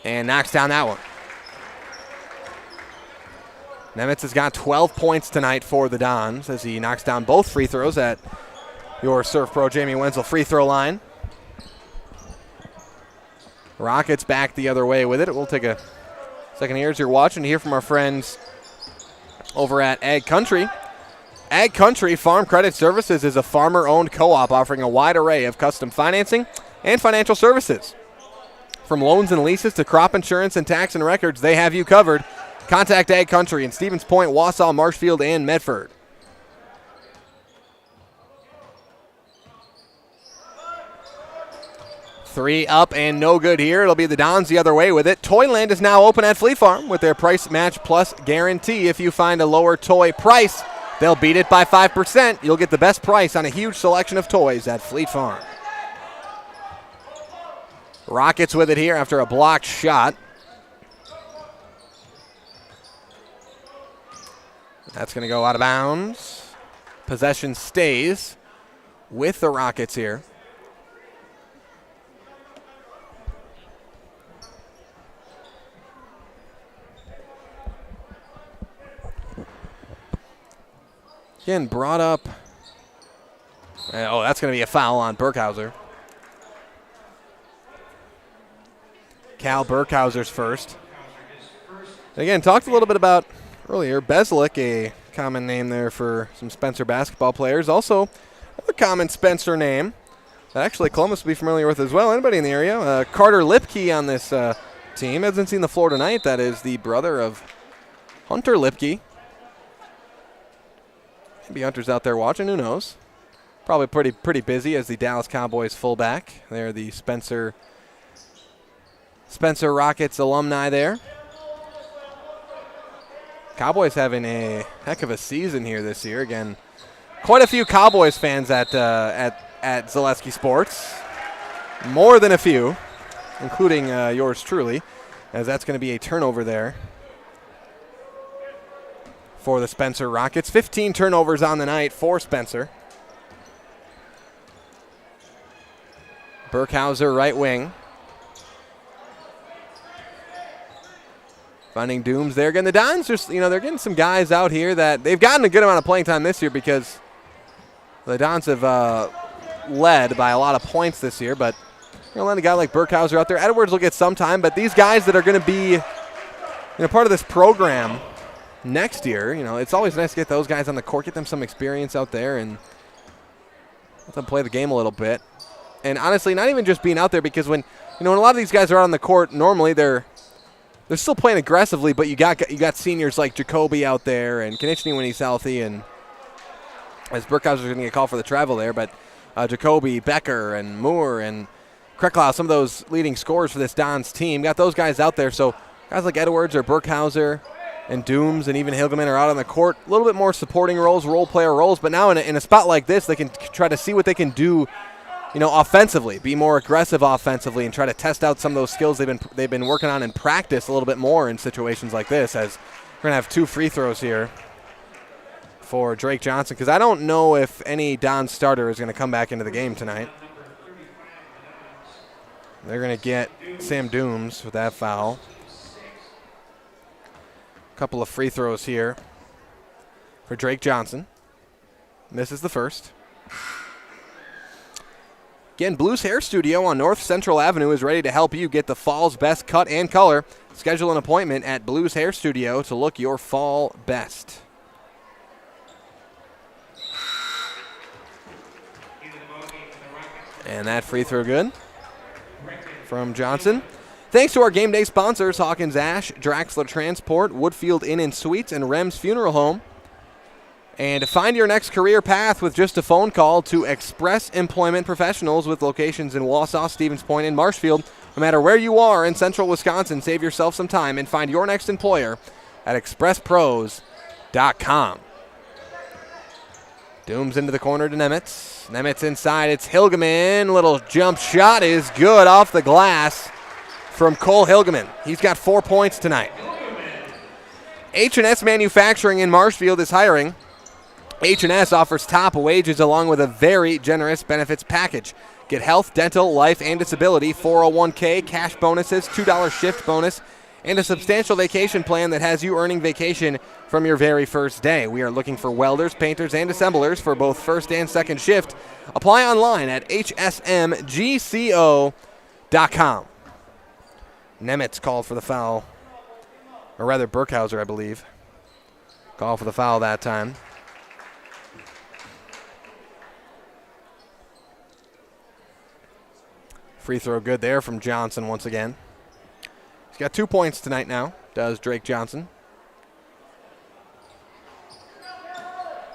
And knocks down that one. Nemitz has got 12 points tonight for the Dons as he knocks down both free throws at your Surf Pro Jamie Wenzel free throw line. Rockets back the other way with it. We'll take a second here as you're watching to hear from our friends over at Ag Country. Ag Country Farm Credit Services is a farmer-owned co-op offering a wide array of custom financing and financial services. From loans and leases to crop insurance and tax and records, they have you covered. Contact Ag Country in Stevens Point, Wausau, Marshfield, and Medford. Three up and no good here. It'll be the Dons the other way with it. Toyland is now open at Fleet Farm with their price match plus guarantee. If you find a lower toy price, they'll beat it by 5%. You'll get the best price on a huge selection of toys at Fleet Farm. Rockets with it here after a blocked shot. That's going to go out of bounds. Possession stays with the Rockets here. Again, brought up. Oh, that's going to be a foul on Burkhauser. Cal Burkhauser's first. And again, talked a little bit about earlier, Beslick, a common name there for some Spencer basketball players. Also, a common Spencer name that actually Columbus will be familiar with as well. Anybody in the area? Carter Lipke on this team. Hasn't seen the floor tonight. That is the brother of Hunter Lipke. Maybe Hunter's out there watching. Who knows? Probably pretty busy as the Dallas Cowboys fullback. They're the Spencer Rockets alumni there. Cowboys having a heck of a season here this year. Again, quite a few Cowboys fans at Zaleski Sports. More than a few, including yours truly, as that's going to be a turnover there for the Spencer Rockets. 15 turnovers on the night for Spencer. Burkhauser, right wing. Finding Dooms there. Again, the Dons, they're getting some guys out here that they've gotten a good amount of playing time this year because the Dons have led by a lot of points this year, but you're letting a guy like Burkhauser out there. Edwards will get some time, but these guys that are going to be part of this program next year, it's always nice to get those guys on the court, get them some experience out there and let them play the game a little bit. And honestly, not even just being out there, because when a lot of these guys are out on the court, normally they're still playing aggressively, but you got seniors like Jacoby out there and Konechny when he's healthy, and as Burkhauser's going to get called for the travel there, but Jacoby, Becker, and Moore, and Kreklau, some of those leading scorers for this Dons team, got those guys out there. So guys like Edwards or Burkhauser and Dooms and even Hilgeman are out on the court, a little bit more supporting roles, role player roles, but now in a spot like this, they can try to see what they can do offensively, be more aggressive offensively, and try to test out some of those skills they've been working on in practice a little bit more in situations like this. As we're gonna have 2 free throws here for Drake Johnson, because I don't know if any Don starter is gonna come back into the game tonight. They're gonna get Sam Dooms with that foul. A couple of free throws here for Drake Johnson. Misses the first. Again, Blues Hair Studio on North Central Avenue is ready to help you get the fall's best cut and color. Schedule an appointment at Blues Hair Studio to look your fall best. And that free throw good from Johnson. Thanks to our game day sponsors, Hawkins Ash, Draxler Transport, Woodfield Inn and Suites, and Rem's Funeral Home. And find your next career path with just a phone call to Express Employment Professionals with locations in Wausau, Stevens Point, and Marshfield. No matter where you are in central Wisconsin, save yourself some time and find your next employer at expresspros.com. Dooms into the corner to Nemitz. Nemitz inside. It's Hilgeman. Little jump shot is good off the glass from Cole Hilgeman. He's got 4 points tonight. H&S Manufacturing in Marshfield is hiring. H&S offers top wages along with a very generous benefits package. Get health, dental, life, and disability, 401k, cash bonuses, $2 shift bonus, and a substantial vacation plan that has you earning vacation from your very first day. We are looking for welders, painters, and assemblers for both first and second shift. Apply online at hsmgco.com. Nemitz called for the foul, or rather Burkhauser, I believe, called for the foul that time. Free throw good there from Johnson once again. He's got 2 points tonight now, does Drake Johnson.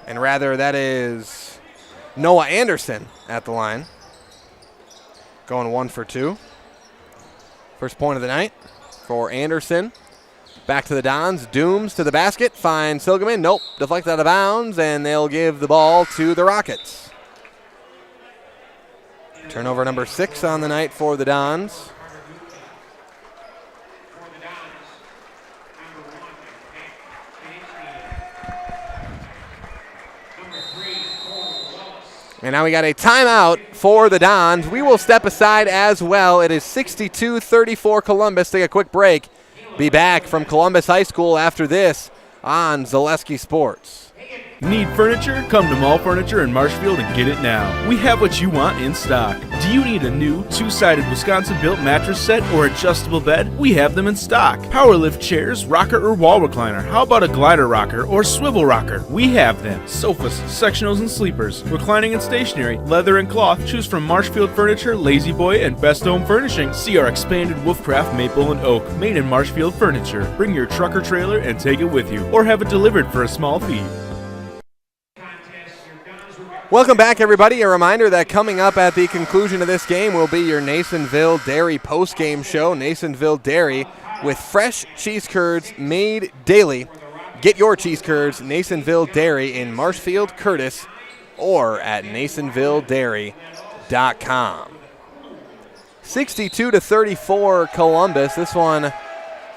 And rather, that is Noah Anderson at the line. Going 1 for 2. First point of the night for Anderson. Back to the Dons. Dooms to the basket. Finds Silgerman. Nope. Deflected out of bounds, and they'll give the ball to the Rockets. Turnover number 6 on the night for the Dons. And now we got a timeout for the Dons. We will step aside as well. It is 62-34 Columbus. Take a quick break. Be back from Columbus High School after this on Zaleski Sports. Need furniture? Come to Mall Furniture in Marshfield and get it now. We have what you want in stock. Do you need a new two-sided Wisconsin-built mattress set or adjustable bed? We have them in stock. Power lift chairs, rocker or wall recliner. How about a glider rocker or swivel rocker? We have them. Sofas, sectionals and sleepers, reclining and stationery, leather and cloth. Choose from Marshfield Furniture, Lazy Boy, and Best Home Furnishing. See our expanded Wolfcraft maple and oak, made in Marshfield Furniture. Bring your truck or trailer and take it with you, or have it delivered for a small fee. Welcome back, everybody. A reminder that coming up at the conclusion of this game will be your Nasonville Dairy post-game show. Nasonville Dairy with fresh cheese curds made daily. Get your cheese curds, Nasonville Dairy in Marshfield, Curtis, or at NasonvilleDairy.com. 62-34 Columbus. This one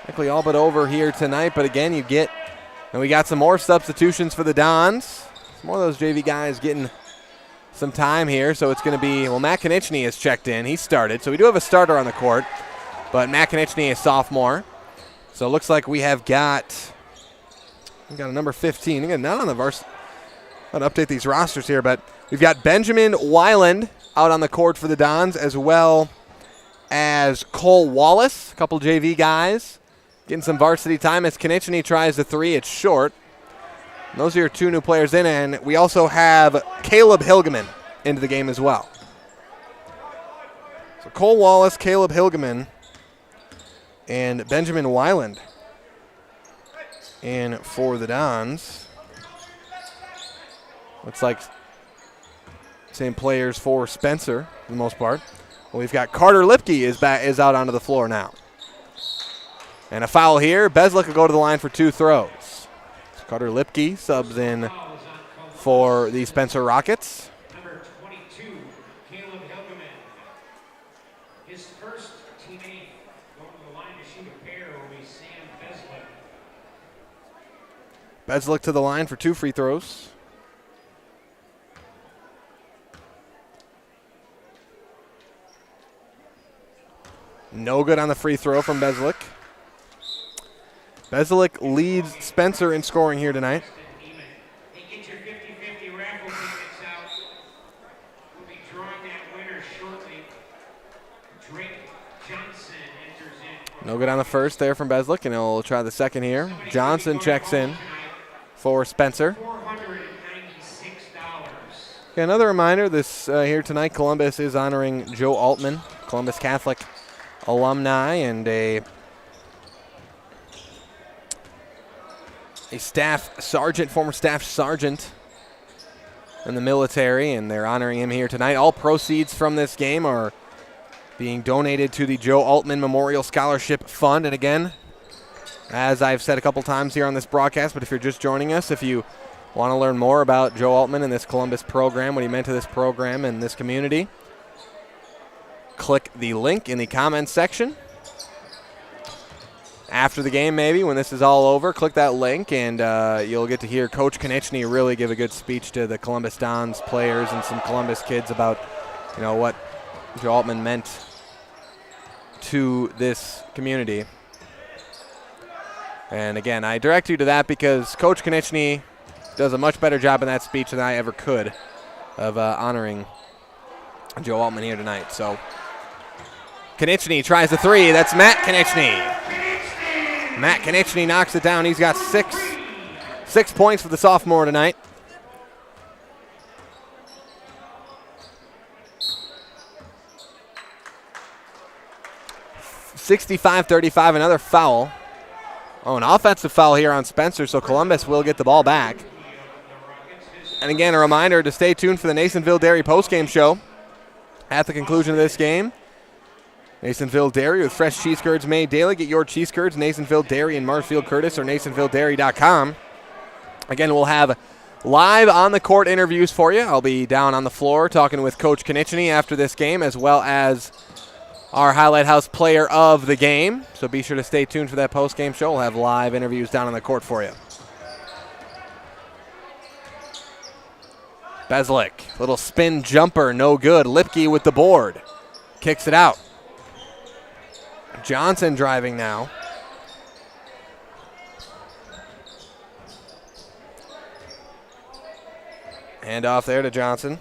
likely all but over here tonight, but again, and we got some more substitutions for the Dons. Some more of those JV guys getting some time here, so it's going to be, Matt Konieczny has checked in. He started, so we do have a starter on the court, but Matt Konieczny is sophomore. So it looks like we got a number 15. Again, not on the varsity. I'll update these rosters here, but we've got Benjamin Weiland out on the court for the Dons, as well as Cole Wallace, a couple JV guys, getting some varsity time as Konieczny tries the three. It's short. And those are your two new players in, and we also have Caleb Hilgeman into the game as well. So Cole Wallace, Caleb Hilgeman, and Benjamin Weiland in for the Dons. Looks like same players for Spencer for the most part. Well, we've got Carter Lipke is out onto the floor now. And a foul here. Beslick will go to the line for two throws. Carter Lipke subs in for the Spencer Rockets. Number 22, Caleb Hilgeman. His first teammate going to the line to shoot a pair will be Sam Beslick. Beslick to the line for two free throws. No good on the free throw from Beslick. Beslick leads Spencer in scoring here tonight. Get your 50-50 raffle tickets out. We'll be drawing that winner shortly. Drake Johnson enters in. No good on the first there from Beslick, and he'll try the second here. Johnson checks in for Spencer. $496. Okay, another reminder, this here tonight, Columbus is honoring Joe Altman, Columbus Catholic alumni and a staff sergeant, former staff sergeant in the military, and they're honoring him here tonight. All proceeds from this game are being donated to the Joe Altman Memorial Scholarship Fund. And again, as I've said a couple times here on this broadcast, but if you're just joining us, if you want to learn more about Joe Altman and this Columbus program, what he meant to this program and this community, click the link in the comments section. After the game, maybe, when this is all over, click that link, and you'll get to hear Coach Konechny really give a good speech to the Columbus Dons players and some Columbus kids about, what Joe Altman meant to this community. And again, I direct you to that because Coach Konechny does a much better job in that speech than I ever could of honoring Joe Altman here tonight. So Konechny tries the three. That's Matt Konechny. Matt Konechny knocks it down. He's got six points for the sophomore tonight. (65-35), another foul. Oh, an offensive foul here on Spencer, so Columbus will get the ball back. And again, a reminder to stay tuned for the Nasonville Dairy postgame show. At the conclusion of this game, Nasonville Dairy with fresh cheese curds made daily. Get your cheese curds, Nasonville Dairy in Marshfield Curtis or NasonvilleDairy.com. Again, we'll have live on-the-court interviews for you. I'll be down on the floor talking with Coach Konechny after this game, as well as our Highlight House player of the game. So be sure to stay tuned for that postgame show. We'll have live interviews down on the court for you. Beslick, little spin jumper, no good. Lipke with the board. Kicks it out. Johnson driving now. Hand off there to Johnson.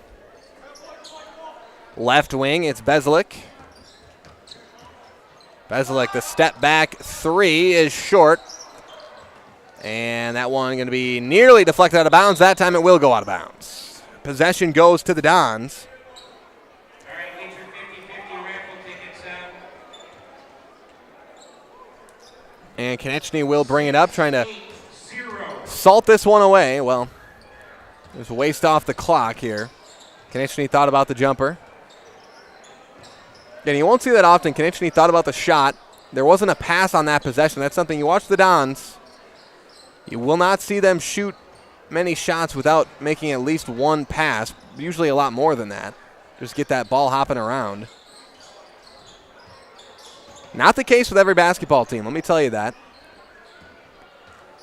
Left wing, it's Beslick. Beslick, the step back three is short. And that one going to be nearly deflected out of bounds. That time it will go out of bounds. Possession goes to the Dons. All right, get your 50-50 raffle tickets out. And Konechny will bring it up, trying to salt this one away. Well, there's a waste off the clock here. Konechny thought about the jumper. Again, you won't see that often. Konechny thought about the shot. There wasn't a pass on that possession. That's something you watch the Dons. You will not see them shoot many shots without making at least one pass, usually a lot more than that. Just get that ball hopping around. Not the case with every basketball team, let me tell you that.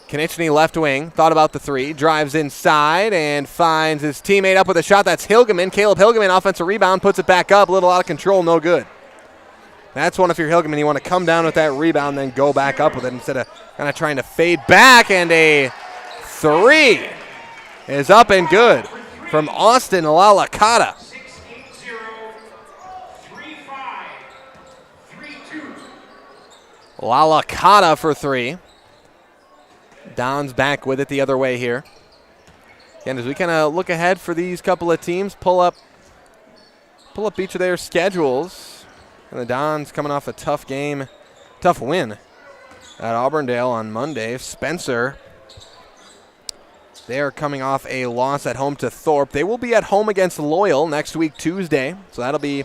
Konechny left wing, thought about the three, drives inside and finds his teammate up with a shot. That's Hilgeman. Caleb Hilgeman, offensive rebound, puts it back up, a little out of control, no good. That's one if you're Hilgeman, you want to come down with that rebound, then go back up with it instead of kind of trying to fade back, and a three is up and good from Austin Lalakata. 6-8-0-3-5-3-2. Lalakata for three. Dons back with it the other way here. And as we kind of look ahead for these couple of teams, pull up each of their schedules. And the Dons coming off a tough win at Auburndale on Monday. Spencer, they are coming off a loss at home to Thorpe. They will be at home against Loyal next week, Tuesday. So that'll be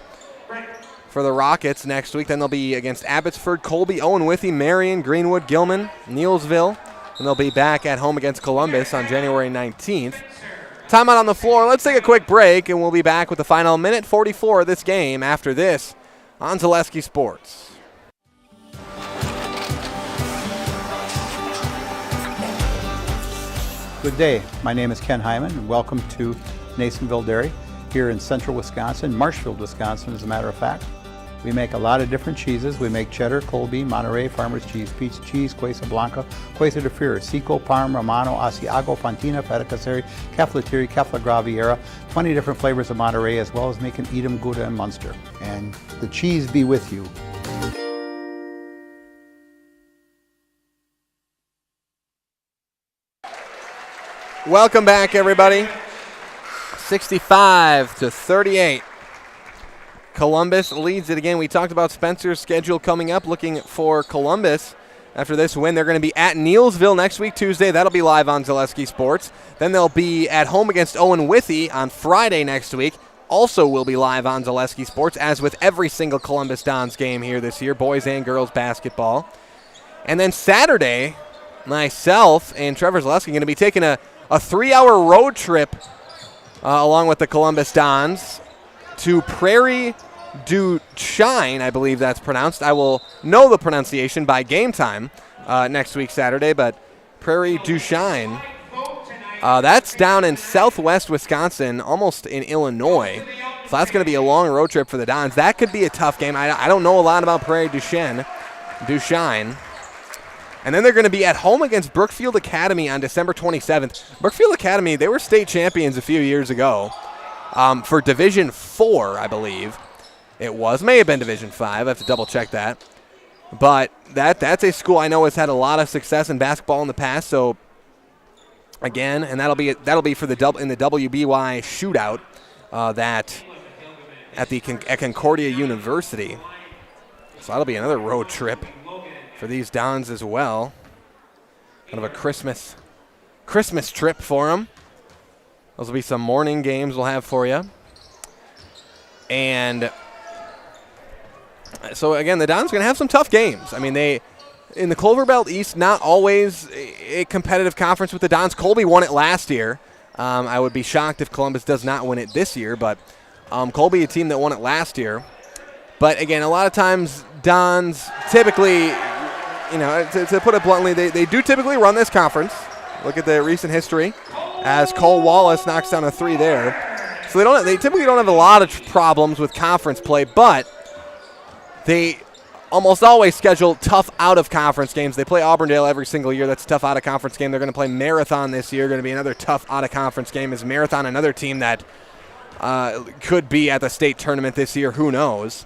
for the Rockets next week. Then they'll be against Abbotsford, Colby, Owen Withee, Marion, Greenwood, Gilman, Neelsville. And they'll be back at home against Columbus on January 19th. Timeout on the floor. Let's take a quick break, and we'll be back with the final minute 44 of this game after this on Zaleski Sports. Good day. My name is Ken Hyman, and welcome to Nasonville Dairy here in central Wisconsin, Marshfield, Wisconsin, as a matter of fact. We make a lot of different cheeses. We make cheddar, Colby, Monterey, Farmer's Cheese, Pizza Cheese, Quesa Blanca, Quesa de Freire, Seco, Parm, Romano, Asiago, Fontina, Feta Caseri, Caflateri, Cafla Graviera, 20 different flavors of Monterey, as well as making Edam, Gouda, and Munster. And the cheese be with you. Welcome back, everybody. 65-38. Columbus leads it again. We talked about Spencer's schedule coming up. Looking for Columbus after this win. They're going to be at Neelsville next week, Tuesday. That'll be live on Zaleski Sports. Then they'll be at home against Owen Withee on Friday next week. Also will be live on Zaleski Sports, as with every single Columbus Dons game here this year, boys and girls basketball. And then Saturday, myself and Trevor Zaleski are going to be taking a 3-hour road trip along with the Columbus Dons to Prairie du Chien, I believe that's pronounced. I will know the pronunciation by game time next week Saturday, but Prairie du Chien, that's down in southwest Wisconsin, almost in Illinois. So that's going to be a long road trip for the Dons. That could be a tough game. I don't know a lot about Prairie du Chien. And then they're going to be at home against Brookfield Academy on December 27th. Brookfield Academy, they were state champions a few years ago for Division 4, I believe. It was. May have been Division 5. I have to double-check that. But that's a school I know has had a lot of success in basketball in the past. So, again, and that'll be for in the WBY shootout at Concordia University. So that'll be another road trip for these Dons as well. Kind of a Christmas trip for them. Those will be some morning games we'll have for you. And so, again, the Dons are going to have some tough games. I mean, in the Clover Belt East, not always a competitive conference with the Dons. Colby won it last year. I would be shocked if Columbus does not win it this year, but Colby, a team that won it last year. But, again, a lot of times Dons typically, to put it bluntly, they do typically run this conference. Look at the recent history as Cole Wallace knocks down a 3 there. So they typically don't have a lot of problems with conference play, but they almost always schedule tough out-of-conference games. They play Auburndale every single year. That's a tough out-of-conference game. They're going to play Marathon this year. Going to be another tough out-of-conference game. Is Marathon another team that could be at the state tournament this year? Who knows?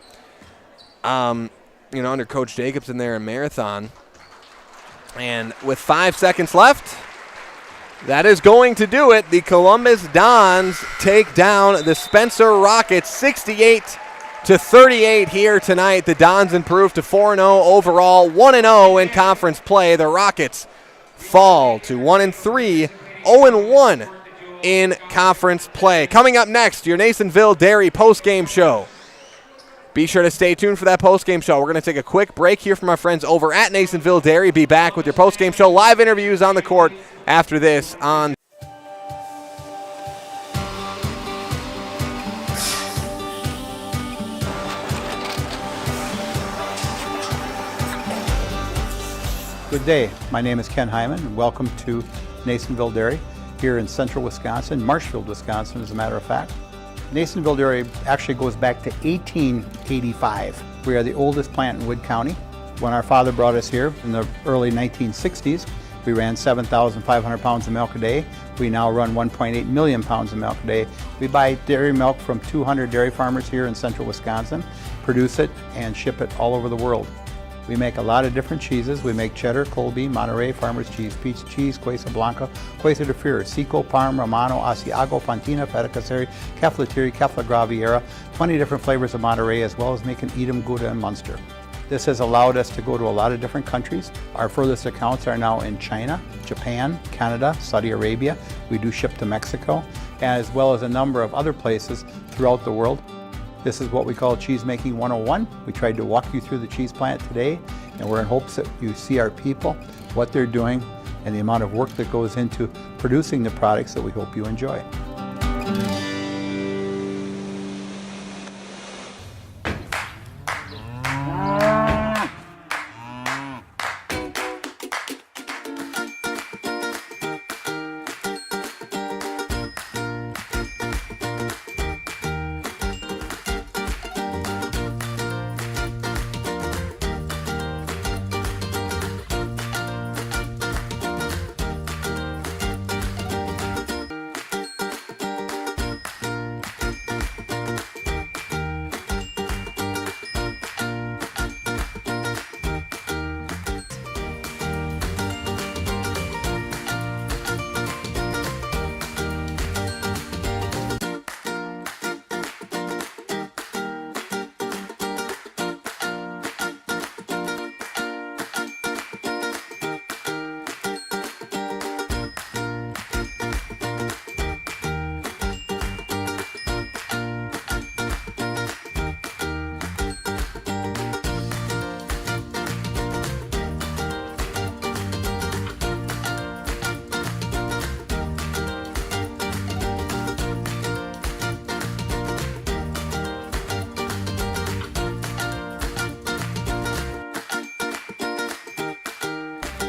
Under Coach Jacobson there in Marathon. And with 5 seconds left, that is going to do it. The Columbus Dons take down the Spencer Rockets 68-38 here tonight. The Dons improve to 4-0 overall, 1-0 in conference play. The Rockets fall to 1-3, 0-1 in conference play. Coming up next, your Nasonville Dairy postgame show. Be sure to stay tuned for that postgame show. We're going to take a quick break here from our friends over at Nasonville Dairy. Be back with your postgame show. Live interviews on the court after this on Good day. My name is Ken Hyman, and welcome to Nasonville Dairy here in central Wisconsin, Marshfield, Wisconsin, as a matter of fact. Nasonville Dairy actually goes back to 1885. We are the oldest plant in Wood County. When our father brought us here in the early 1960s, we ran 7,500 pounds of milk a day. We now run 1.8 million pounds of milk a day. We buy dairy milk from 200 dairy farmers here in central Wisconsin, produce it, and ship it all over the world. We make a lot of different cheeses. We make cheddar, Colby, Monterey, Farmer's Cheese, Peach Cheese, Quesa Blanca, Quesa de Freer, Seco, Parm, Romano, Asiago, Fontina, Feta Caseri, Caflatiri, Cafla Graviera, 20 different flavors of Monterey, as well as making Edam, Gouda, and Munster. This has allowed us to go to a lot of different countries. Our furthest accounts are now in China, Japan, Canada, Saudi Arabia. We do ship to Mexico, as well as a number of other places throughout the world. This is what we call Cheese Making 101. We tried to walk you through the cheese plant today, and we're in hopes that you see our people, what they're doing, and the amount of work that goes into producing the products that we hope you enjoy.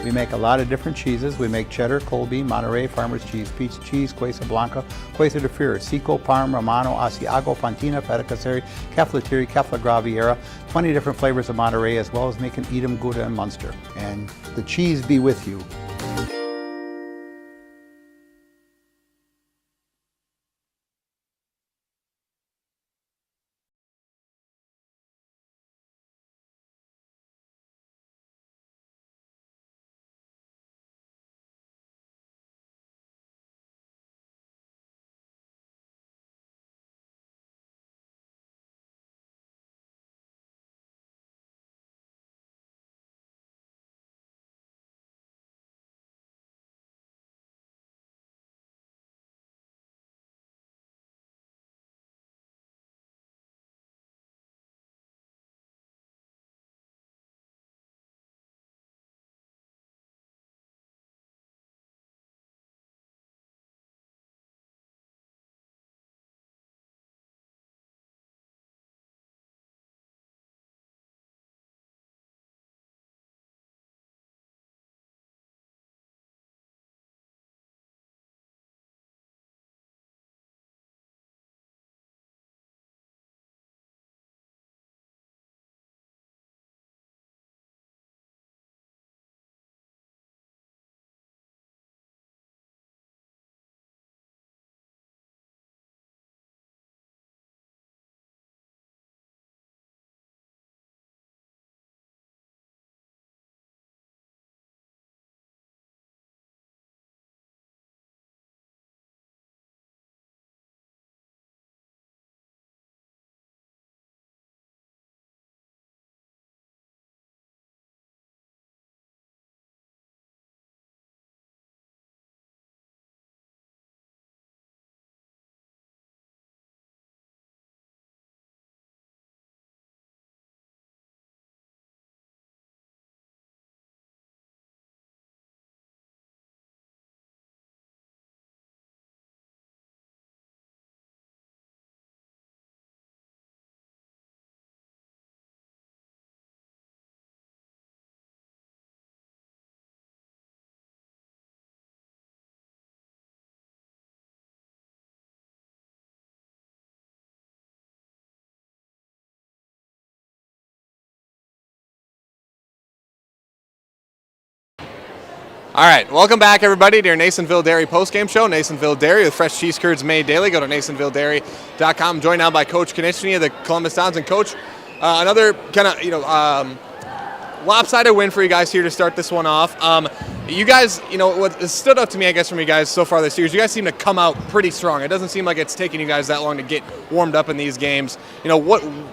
We make a lot of different cheeses. We make cheddar, Colby, Monterey, Farmer's cheese, pizza cheese, Quesa Blanca, Quesa de Fior, Seco, Parm, Romano, Asiago, Fontina, Feta Caseri, Cafetieri, Cafla Graviera, 20 different flavors of Monterey, as well as making Edam, Gouda, and Munster. And the cheese be with you. All right, welcome back, everybody, to your Nasonville Dairy postgame show. Nasonville Dairy with fresh cheese curds made daily. Go to NasonvilleDairy.com. Joined now by Coach Konechny of the Columbus Dons. And Coach, another kind of lopsided win for you guys here to start this one off. You guys, what stood out to me, I guess, from you guys so far this year is you guys seem to come out pretty strong. It doesn't seem like it's taking you guys that long to get warmed up in these games.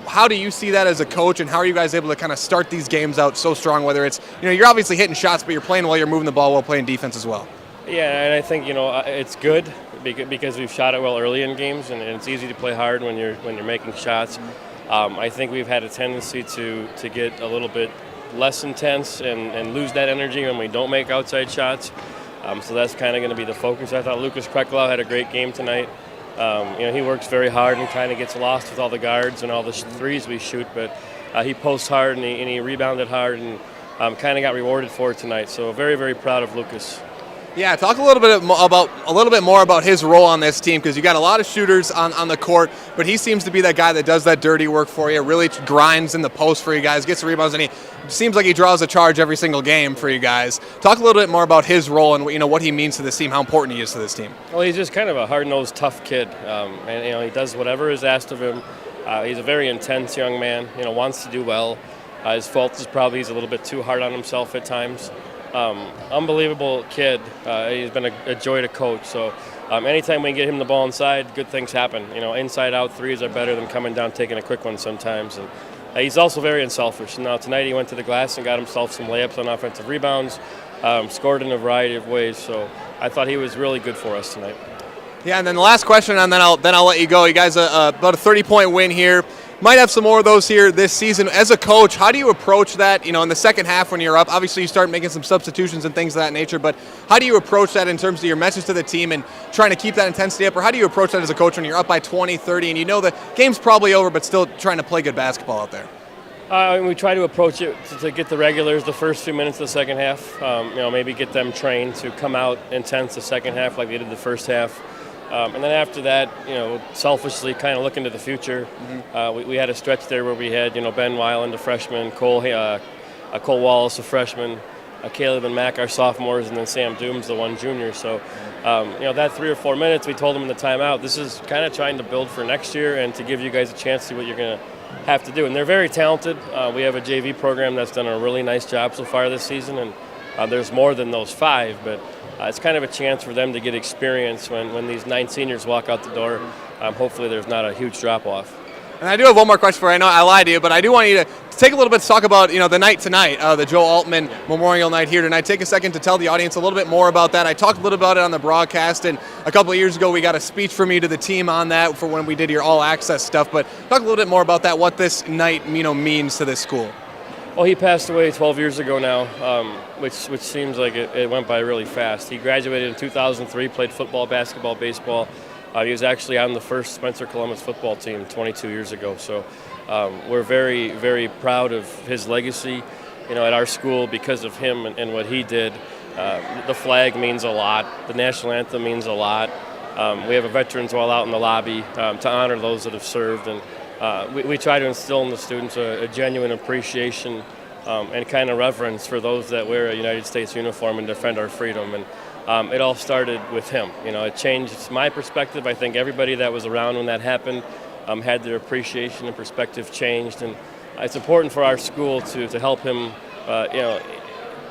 How do you see that as a coach, and how are you guys able to kind of start these games out so strong, whether it's, you're obviously hitting shots, but you're playing well, you're moving the ball while playing defense as well? Yeah, and I think, it's good because we've shot it well early in games, and it's easy to play hard when you're making shots. I think we've had a tendency to get a little bit less intense and lose that energy when we don't make outside shots. So that's kind of going to be the focus. I thought Lucas Kreklau had a great game tonight. He works very hard and kind of gets lost with all the guards and all the threes we shoot, but he posts hard and he rebounded hard and kind of got rewarded for it tonight. So very, very proud of Lucas. Yeah, talk a little bit more about his role on this team, because you got a lot of shooters on the court, but he seems to be that guy that does that dirty work for you, really grinds in the post for you guys, gets the rebounds, and he seems like he draws a charge every single game for you guys. Talk a little bit more about his role and what he means to this team, how important he is to this team. Well, he's just kind of a hard-nosed, tough kid, and he does whatever is asked of him. He's a very intense young man, wants to do well. His fault is probably he's a little bit too hard on himself at times. Unbelievable kid. He's been a joy to coach. So anytime we can get him the ball inside, good things happen. Inside out threes are better than coming down taking a quick one sometimes. And he's also very unselfish. Now tonight he went to the glass and got himself some layups on offensive rebounds, scored in a variety of ways. So I thought he was really good for us tonight. Yeah, and then the last question, and then I'll let you go. You guys about a 30-point win here. Might have some more of those here this season. As a coach, how do you approach that, in the second half when you're up? Obviously, you start making some substitutions and things of that nature, but how do you approach that in terms of your message to the team and trying to keep that intensity up? Or how do you approach that as a coach when you're up by 20, 30, and the game's probably over, but still trying to play good basketball out there? We try to approach it to get the regulars the first few minutes of the second half. Maybe get them trained to come out intense the second half like they did the first half. And then after that, selfishly kind of look into the future. We had a stretch there where we had, Ben Weiland, a freshman, Cole Wallace, a freshman, Caleb and Mac, our sophomores, and then Sam Dooms, the one junior. So, that 3 or 4 minutes, we told them in the timeout, this is kind of trying to build for next year and to give you guys a chance to see what you're going to have to do. And they're very talented. We have a JV program that's done a really nice job so far this season, and there's more than those 5, but it's kind of a chance for them to get experience when these 9 seniors walk out the door. Hopefully there's not a huge drop-off. And I do have one more question for you. I know I lied to you, but I do want you to take a little bit to talk about the night tonight, the Joe Altman Memorial Night here tonight. Take a second to tell the audience a little bit more about that. I talked a little about it on the broadcast, and a couple of years ago we got a speech from you to the team on that for when we did your all-access stuff. But talk a little bit more about that, what this night means to this school. Well, he passed away 12 years ago now, which seems like it went by really fast. He graduated in 2003, played football, basketball, baseball. He was actually on the first Spencer Columbus football team 22 years ago. So we're very, very proud of his legacy, at our school because of him and what he did. The flag means a lot. The national anthem means a lot. We have a veterans wall out in the lobby to honor those that have served. And we try to instill in the students a genuine appreciation and kind of reverence for those that wear a United States uniform and defend our freedom. And it all started with him. It changed my perspective. I think everybody that was around when that happened had their appreciation and perspective changed. And it's important for our school to help him,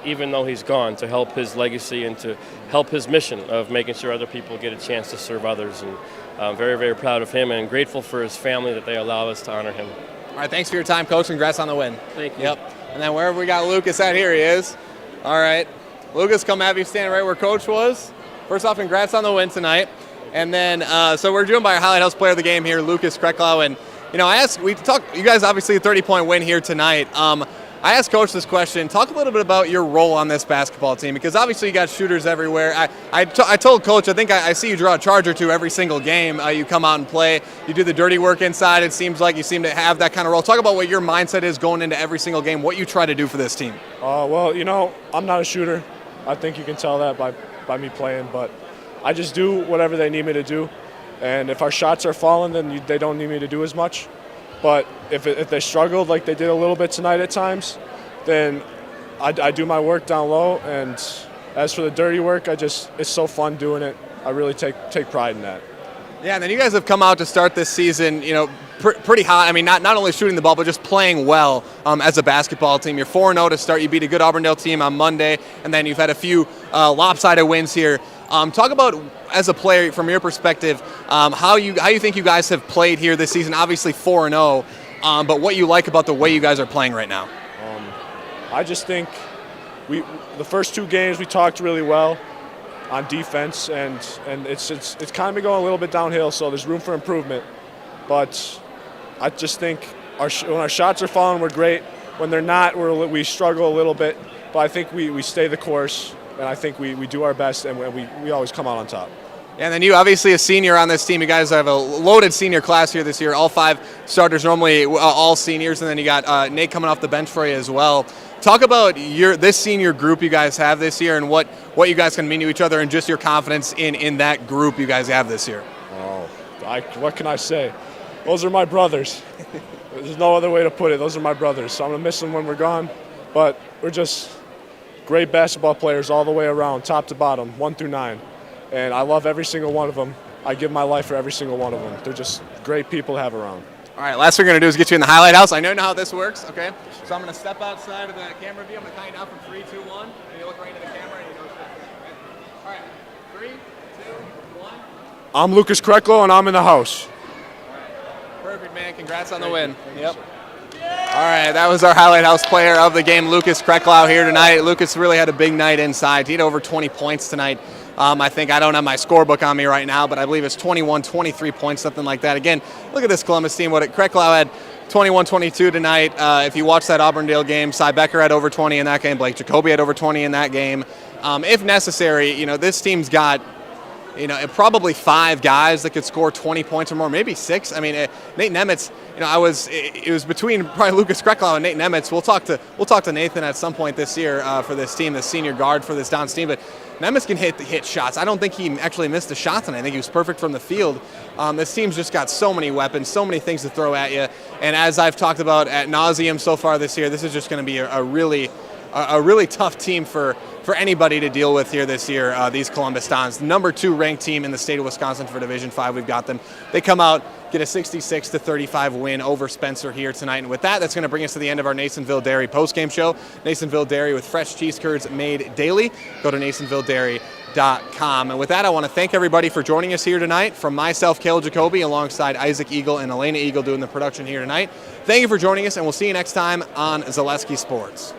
even though he's gone, to help his legacy and to help his mission of making sure other people get a chance to serve others. And I'm very, very proud of him and grateful for his family that they allow us to honor him. All right, thanks for your time, Coach. Congrats on the win. Thank you. Yep. And then wherever we got Lucas at, here he is. All right. Lucas, come have you stand right where Coach was. First off, congrats on the win tonight. And then, so we're joined by our Highlight House player of the game here, Lucas Krecklau. And, you guys obviously a 30-point win here tonight. I asked Coach this question. Talk a little bit about your role on this basketball team, because obviously you got shooters everywhere. I told Coach, I think I see you draw a charge or two every single game. You come out and play. You do the dirty work inside. It seems like you seem to have that kind of role. Talk about what your mindset is going into every single game, what you try to do for this team. Well, I'm not a shooter. I think you can tell that by me playing, but I just do whatever they need me to do. And if our shots are falling, then they don't need me to do as much. But if they struggled like they did a little bit tonight at times, then I do my work down low. And as for the dirty work, it's so fun doing it. I really take pride in that. Yeah, and then you guys have come out to start this season, pretty hot. I mean, not only shooting the ball, but just playing well as a basketball team. You're 4-0 to start. You beat a good Auburndale team on Monday, and then you've had a few lopsided wins here. Talk about, as a player, from your perspective, how you think you guys have played here this season. Obviously 4-0, but what you like about the way you guys are playing right now. I just think the first 2 games we talked really well on defense, and it's kind of been going a little bit downhill, so there's room for improvement. But I just think when our shots are falling, we're great. When they're not, we struggle a little bit. But I think we stay the course, and I think we do our best, and we always come out on top. And then you, obviously a senior on this team. You guys have a loaded senior class here this year. All 5 starters, normally all seniors, and then you got Nate coming off the bench for you as well. Talk about this senior group you guys have this year and what you guys can mean to each other and just your confidence in that group you guys have this year. What can I say? Those are my brothers. There's no other way to put it. Those are my brothers. So I'm going to miss them when we're gone. But we're just great basketball players all the way around, top to bottom, 1 through 9. And I love every single one of them. I give my life for every single one of them. They're just great people to have around. All right, last thing we're going to do is get you in the Highlight House. I know how this works, okay? So I'm going to step outside of the camera view. I'm going to count you down from 3, 2, 1. And you look right into the camera and you know what's happening. All right, 3, 2, 1. I'm Lucas Krecklau, and I'm in the house. All right. Perfect, man. Congrats on the win. Yep. All right, that was our Highlight House player of the game, Lucas Krecklau, here tonight. Lucas really had a big night inside. He had over 20 points tonight. I think I don't have my scorebook on me right now, but I believe it's 21, 23 points, something like that. Again, look at this Columbus team. Krecklau had 21-22 tonight. If you watch that Auburndale game, Cy Becker had over 20 in that game. Blake Jacoby had over 20 in that game. If necessary, this team's got, probably 5 guys that could score 20 points or more, maybe 6. I mean, Nate Nemitz, it was between probably Lucas Kreklau and Nate Nemitz. We'll talk to Nathan at some point this year for this team, the senior guard for this Dons team, but Nemitz can hit shots. I don't think he actually missed a shot tonight. I think he was perfect from the field. This team's just got so many weapons, so many things to throw at you, and as I've talked about ad nauseum so far this year, this is just going to be a really tough team for anybody to deal with here this year, these Columbus Dons. Number 2 ranked team in the state of Wisconsin for Division 5. We've got them. They come out, get a 66-35 win over Spencer here tonight. And with that, that's going to bring us to the end of our Nasonville Dairy postgame show. Nasonville Dairy with fresh cheese curds made daily. Go to NasonvilleDairy.com. And with that, I want to thank everybody for joining us here tonight. From myself, Cale Jacoby, alongside Isaac Eagle and Elena Eagle doing the production here tonight. Thank you for joining us, and we'll see you next time on Zaleski Sports.